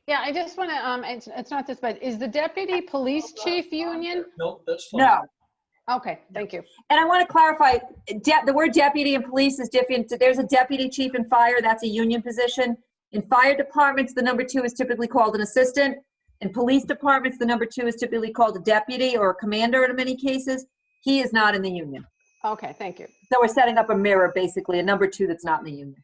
Yeah, I just want to, it's not this bad. Is the deputy police chief union? No, that's fine. No. Okay, thank you. And I want to clarify, the word deputy in police is different. There's a deputy chief in fire. That's a union position. In fire departments, the number 2 is typically called an assistant. In police departments, the number 2 is typically called a deputy or a commander in many cases. He is not in the union. Okay, thank you. So we're setting up a mirror, basically, a number 2 that's not in the union.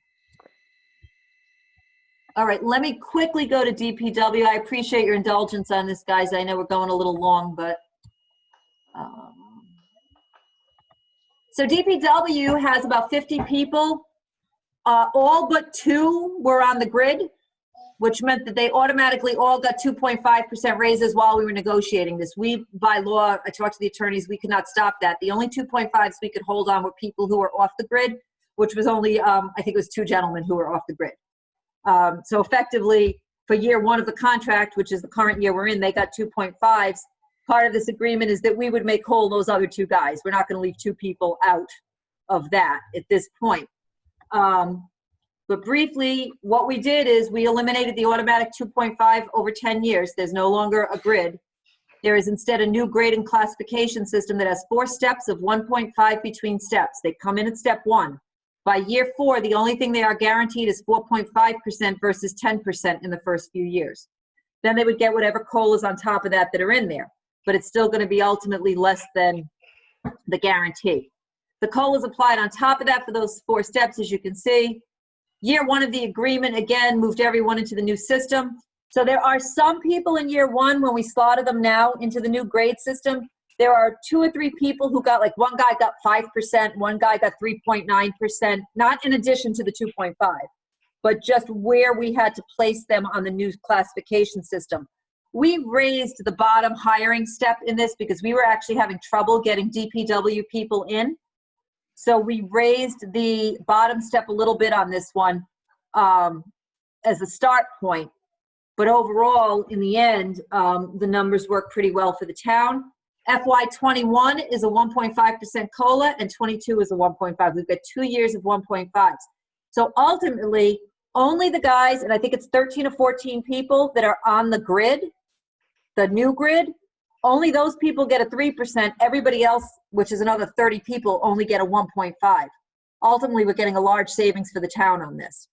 All right, let me quickly go to DPW. I appreciate your indulgence on this, guys. I know we're going a little long, but... So DPW has about 50 people. All but 2 were on the grid, which meant that they automatically all got 2.5% raises while we were negotiating this. We, by law, I talked to the attorneys, we could not stop that. The only 2.5s we could hold on were people who were off the grid, which was only, I think it was 2 gentlemen who were off the grid. So effectively, for year 1 of the contract, which is the current year we're in, they got 2.5s. Part of this agreement is that we would make whole those other 2 guys. We're not going to leave 2 people out of that at this point. But briefly, what we did is we eliminated the automatic 2.5 over 10 years. There's no longer a grid. There is instead a new grade and classification system that has 4 steps of 1.5 between steps. They come in at step 1. By year 4, the only thing they are guaranteed is 4.5% versus 10% in the first few years. Then they would get whatever COLAs on top of that are in there. But it's still going to be ultimately less than the guarantee. The COLA is applied on top of that for those 4 steps, as you can see. Year 1 of the agreement, again, moved everyone into the new system. So there are some people in year 1, when we slotted them now into the new grade system, there are 2 or 3 people who got, like, one guy got 5%, one guy got 3.9%, not in addition to the 2.5. but just where we had to place them on the new classification system. We raised the bottom hiring step in this because we were actually having trouble getting DPW people in. So we raised the bottom step a little bit on this one as a start point. But overall, in the end, the numbers work pretty well for the town. FY21 is a 1.5% COLA and 22 is a 1.5. We've got 2 years of 1.5s. So ultimately, only the guys, and I think it's 13 or 14 people that are on the grid, the new grid, only those people get a 3%. Everybody else, which is another 30 people, only get a 1.5. Ultimately, we're getting a large savings for the town on this.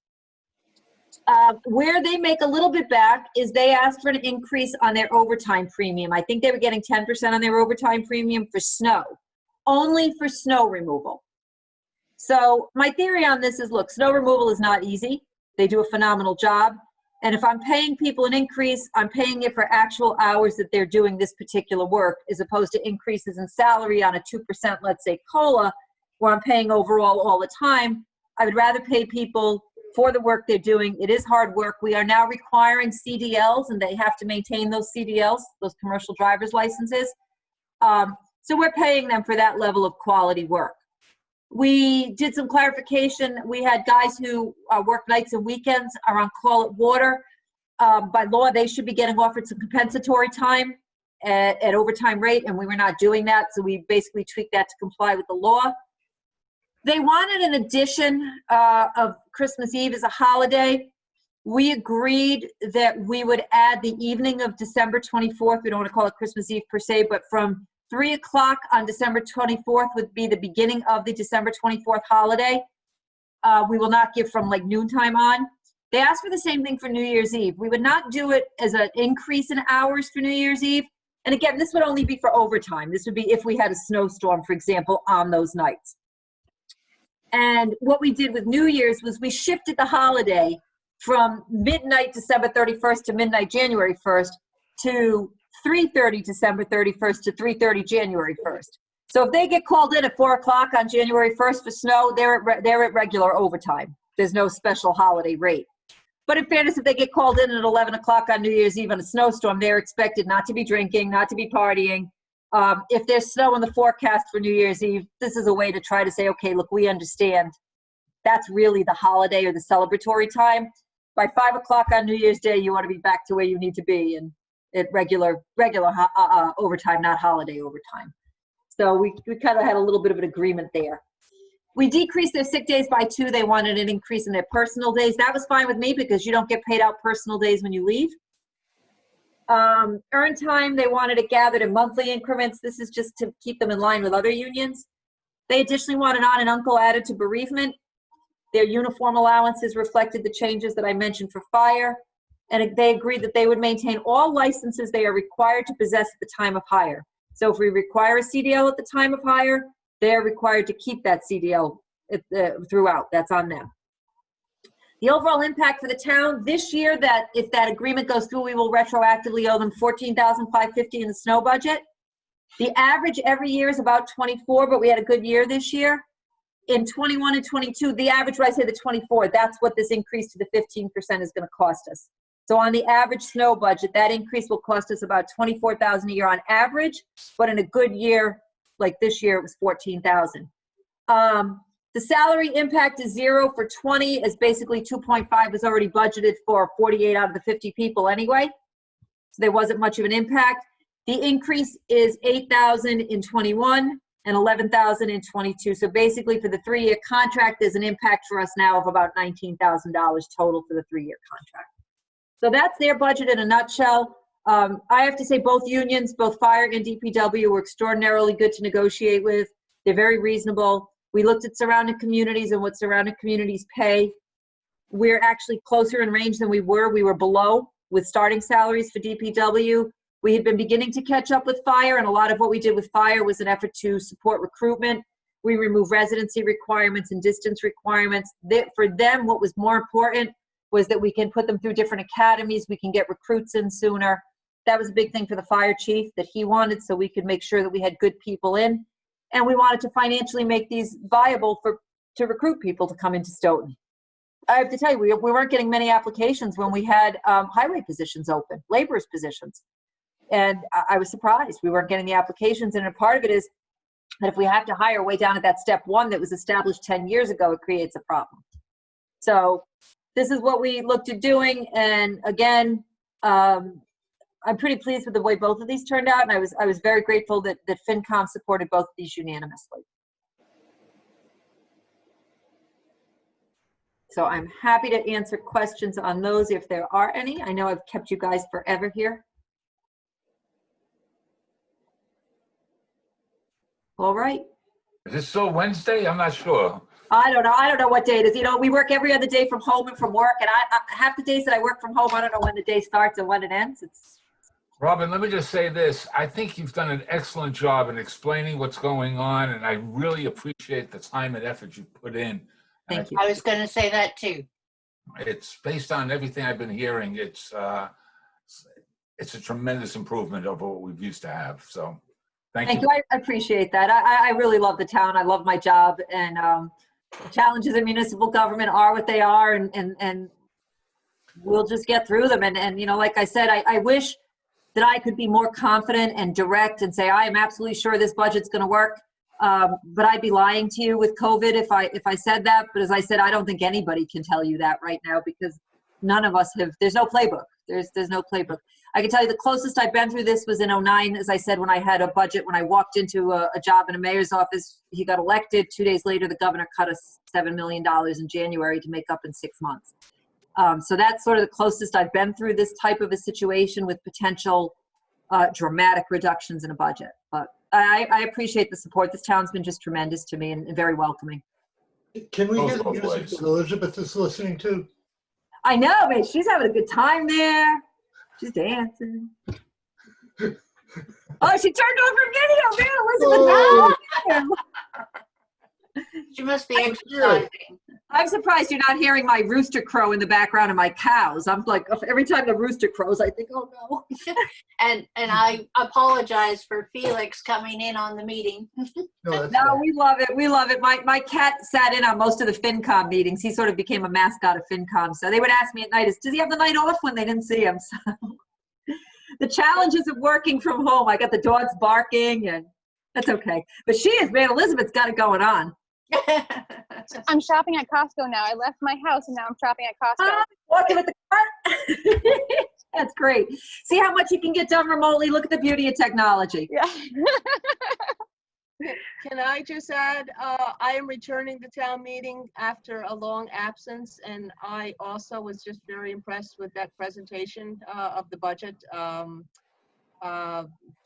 Where they make a little bit back is they asked for an increase on their overtime premium. I think they were getting 10% on their overtime premium for snow, only for snow removal. So my theory on this is, look, snow removal is not easy. They do a phenomenal job. And if I'm paying people an increase, I'm paying it for actual hours that they're doing this particular work, as opposed to increases in salary on a 2%, let's say, COLA, where I'm paying overall all the time. I would rather pay people for the work they're doing. It is hard work. We are now requiring CDLs, and they have to maintain those CDLs, those commercial driver's licenses. So we're paying them for that level of quality work. We did some clarification. We had guys who work nights and weekends, are on call at water. By law, they should be getting offered some compensatory time at overtime rate, and we were not doing that, so we basically tweaked that to comply with the law. They wanted an addition of Christmas Eve as a holiday. We agreed that we would add the evening of December 24th. We don't want to call it Christmas Eve per se, but from 3 o'clock on December 24th would be the beginning of the December 24th holiday. We will not give from like noontime on. They asked for the same thing for New Year's Eve. We would not do it as an increase in hours for New Year's Eve. And again, this would only be for overtime. This would be if we had a snowstorm, for example, on those nights. And what we did with New Year's was we shifted the holiday from midnight December 31st to midnight January 1st to 3:30 December 31st to 3:30 January 1st. So if they get called in at 4 o'clock on January 1st for snow, they're at regular overtime. There's no special holiday rate. But in fairness, if they get called in at 11 o'clock on New Year's Eve on a snowstorm, they're expected not to be drinking, not to be partying. If there's snow in the forecast for New Year's Eve, this is a way to try to say, okay, look, we understand that's really the holiday or the celebratory time. By 5 o'clock on New Year's Day, you want to be back to where you need to be and at regular overtime, not holiday overtime. So we kind of had a little bit of an agreement there. We decreased their sick days by 2. They wanted an increase in their personal days. That was fine with me because you don't get paid out personal days when you leave. Earned time, they wanted it gathered in monthly increments. This is just to keep them in line with other unions. They additionally wanted aunt and uncle added to bereavement. Their uniform allowances reflected the changes that I mentioned for fire. And they agreed that they would maintain all licenses they are required to possess at the time of hire. So if we require a CDL at the time of hire, they're required to keep that CDL throughout. That's on them. The overall impact for the town this year, that if that agreement goes through, we will retroactively owe them $14,550 in the snow budget. The average every year is about 24, but we had a good year this year. In 21 and 22, the average, when I say the 24, that's what this increase to the 15% is going to cost us. So on the average snow budget, that increase will cost us about $24,000 a year on average, but in a good year, like this year, it was $14,000. The salary impact is 0 for 20, as basically 2.5 was already budgeted for 48 out of the 50 people anyway. So there wasn't much of an impact. The increase is 8,000 in 21 and 11,000 in 22. So basically for the 3-year contract, there's an impact for us now of about $19,000 total for the 3-year contract. So that's their budget in a nutshell. I have to say both unions, both fire and DPW, were extraordinarily good to negotiate with. They're very reasonable. We looked at surrounding communities and what surrounding communities pay. We're actually closer in range than we were. We were below with starting salaries for DPW. We had been beginning to catch up with fire, and a lot of what we did with fire was an effort to support recruitment. We removed residency requirements and distance requirements. For them, what was more important was that we can put them through different academies. We can get recruits in sooner. That was a big thing for the fire chief that he wanted, so we could make sure that we had good people in. And we wanted to financially make these viable to recruit people to come into Stoughton. I have to tell you, we weren't getting many applications when we had highway positions open, laborers positions. And I was surprised we weren't getting the applications. And a part of it is that if we have to hire way down at that step 1 that was established 10 years ago, it creates a problem. So this is what we looked at doing. And again, I'm pretty pleased with the way both of these turned out. And I was very grateful that FinCom supported both of these unanimously. So I'm happy to answer questions on those if there are any. I know I've kept you guys forever here. All right. Is this still Wednesday? I'm not sure. I don't know. I don't know what day it is. You know, we work every other day from home and from work. And I half the days that I work from home, I don't know when the day starts and when it ends. Robin, let me just say this. I think you've done an excellent job in explaining what's going on, and I really appreciate the time and effort you put in. Thank you. I was going to say that too. It's based on everything I've been hearing. It's a tremendous improvement over what we've used to have. So thank you. I appreciate that. I really love the town. I love my job, and the challenges in municipal government are what they are, and we'll just get through them. And you know, like I said, I wish that I could be more confident and direct and say, I am absolutely sure this budget's going to work. But I'd be lying to you with COVID if I said that. But as I said, I don't think anybody can tell you that right now, because none of us have, there's no playbook. There's no playbook. I can tell you the closest I've been through this was in 2009, as I said, when I had a budget, when I walked into a job in a mayor's office. He got elected. 2 days later, the governor cut us $7 million in January to make up in 6 months. So that's sort of the closest I've been through this type of a situation with potential dramatic reductions in a budget. But I appreciate the support. This town's been just tremendous to me and very welcoming. Can we hear the Both music ways. that Elizabeth is listening to? I know, man. She's having a good time there. She's dancing. Oh, she turned over video, man. Elizabeth. Oh. She must be exercising. I'm surprised you're not hearing my rooster crow in the background of my cows. I'm like, every time the rooster crows, I think, oh no. And I apologize for Felix coming in on the meeting. No, No, we love it. We love it. My cat sat in on most of the FinCom meetings. He sort of became a mascot of FinCom. So they would ask me at night, does he have the night off when they didn't see him? So the challenges of working from home, I got the dogs barking, and that's okay. But she is, man, Elizabeth's got it going on. I'm shopping at Costco now. I left my house and now I'm shopping at Costco. Walking with the cart. That's great. See how much you can get done remotely. Look at the beauty of technology. Yeah. Can I just add, I am returning to town meeting after a long absence, and I also was just very impressed with that presentation of the budget.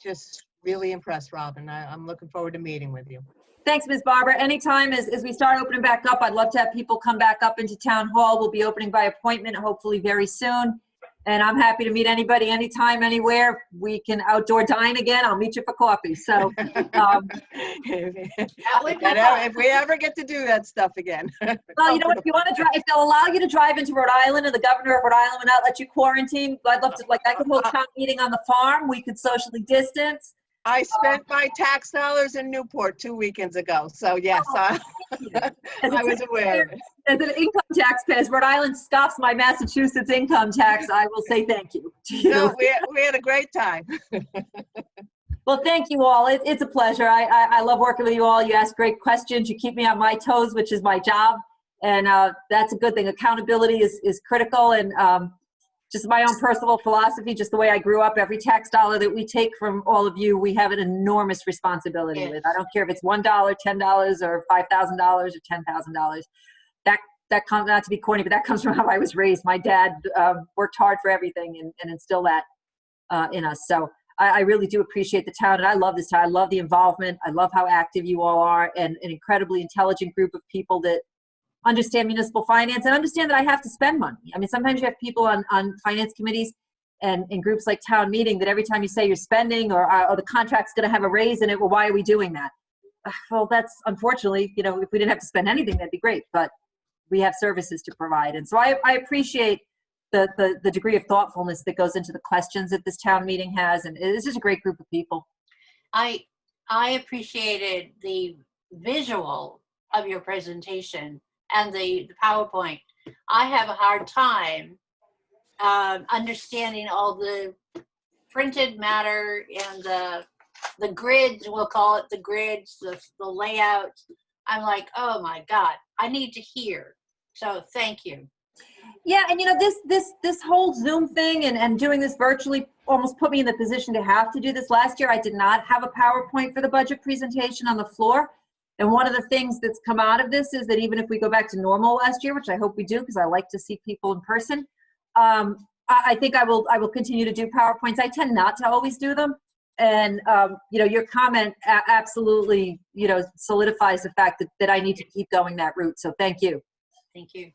Just really impressed, Robin. I'm looking forward to meeting with you. Thanks, Ms. Barbara. Anytime as we start opening back up, I'd love to have people come back up into town hall. We'll be opening by appointment, hopefully very soon. And I'm happy to meet anybody, anytime, anywhere. We can outdoor dine again. I'll meet you for coffee. So, If we ever get to do that stuff again. well, you know what? If you want to drive, if they'll allow you to drive into Rhode Island, and the governor of Rhode Island will not let you quarantine, I'd love to. Like, I could hold town meeting on the farm. We could socially distance. I spent my tax dollars in Newport 2 weekends ago, so yes, I was aware. As an income taxpayer, as Rhode Island scoffs my Massachusetts income tax, I will say thank you to you. No, we had a great time. Well, thank you all. It's a pleasure. I love working with you all. You ask great questions. You keep me on my toes, which is my job. And that's a good thing. Accountability is critical. And just my own personal philosophy, just the way I grew up, every tax dollar that we take from all of you, we have an enormous responsibility with. I don't care if it's $1, $10, or $5,000 or $10,000. That comes, not to be corny, but that comes from how I was raised. My dad worked hard for everything and instilled that in us. So I really do appreciate the town, and I love this town. I love the involvement. I love how active you all are, and an incredibly intelligent group of people that understand municipal finance and understand that I have to spend money. I mean, sometimes you have people on finance committees and in groups like town meeting that every time you say you're spending or the contract's going to have a raise in it, well, why are we doing that? Well, that's unfortunately, you know, if we didn't have to spend anything, that'd be great, but we have services to provide. And so I appreciate the degree of thoughtfulness that goes into the questions that this town meeting has. And it's just a great group of people. I appreciated the visual of your presentation and the PowerPoint. I have a hard time understanding all the printed matter and the grids, we'll call it the grids, the layouts. I'm like, oh my God, I need to hear. So thank you. Yeah, and you know, this whole Zoom thing and doing this virtually almost put me in the position to have to do this. Last year, I did not have a PowerPoint for the budget presentation on the floor. And one of the things that's come out of this is that even if we go back to normal last year, which I hope we do, because I like to see people in person, I think I will continue to do PowerPoints. I tend not to always do them. And, you know, your comment absolutely, you know, solidifies the fact that I need to keep going that route. So thank you. Thank you.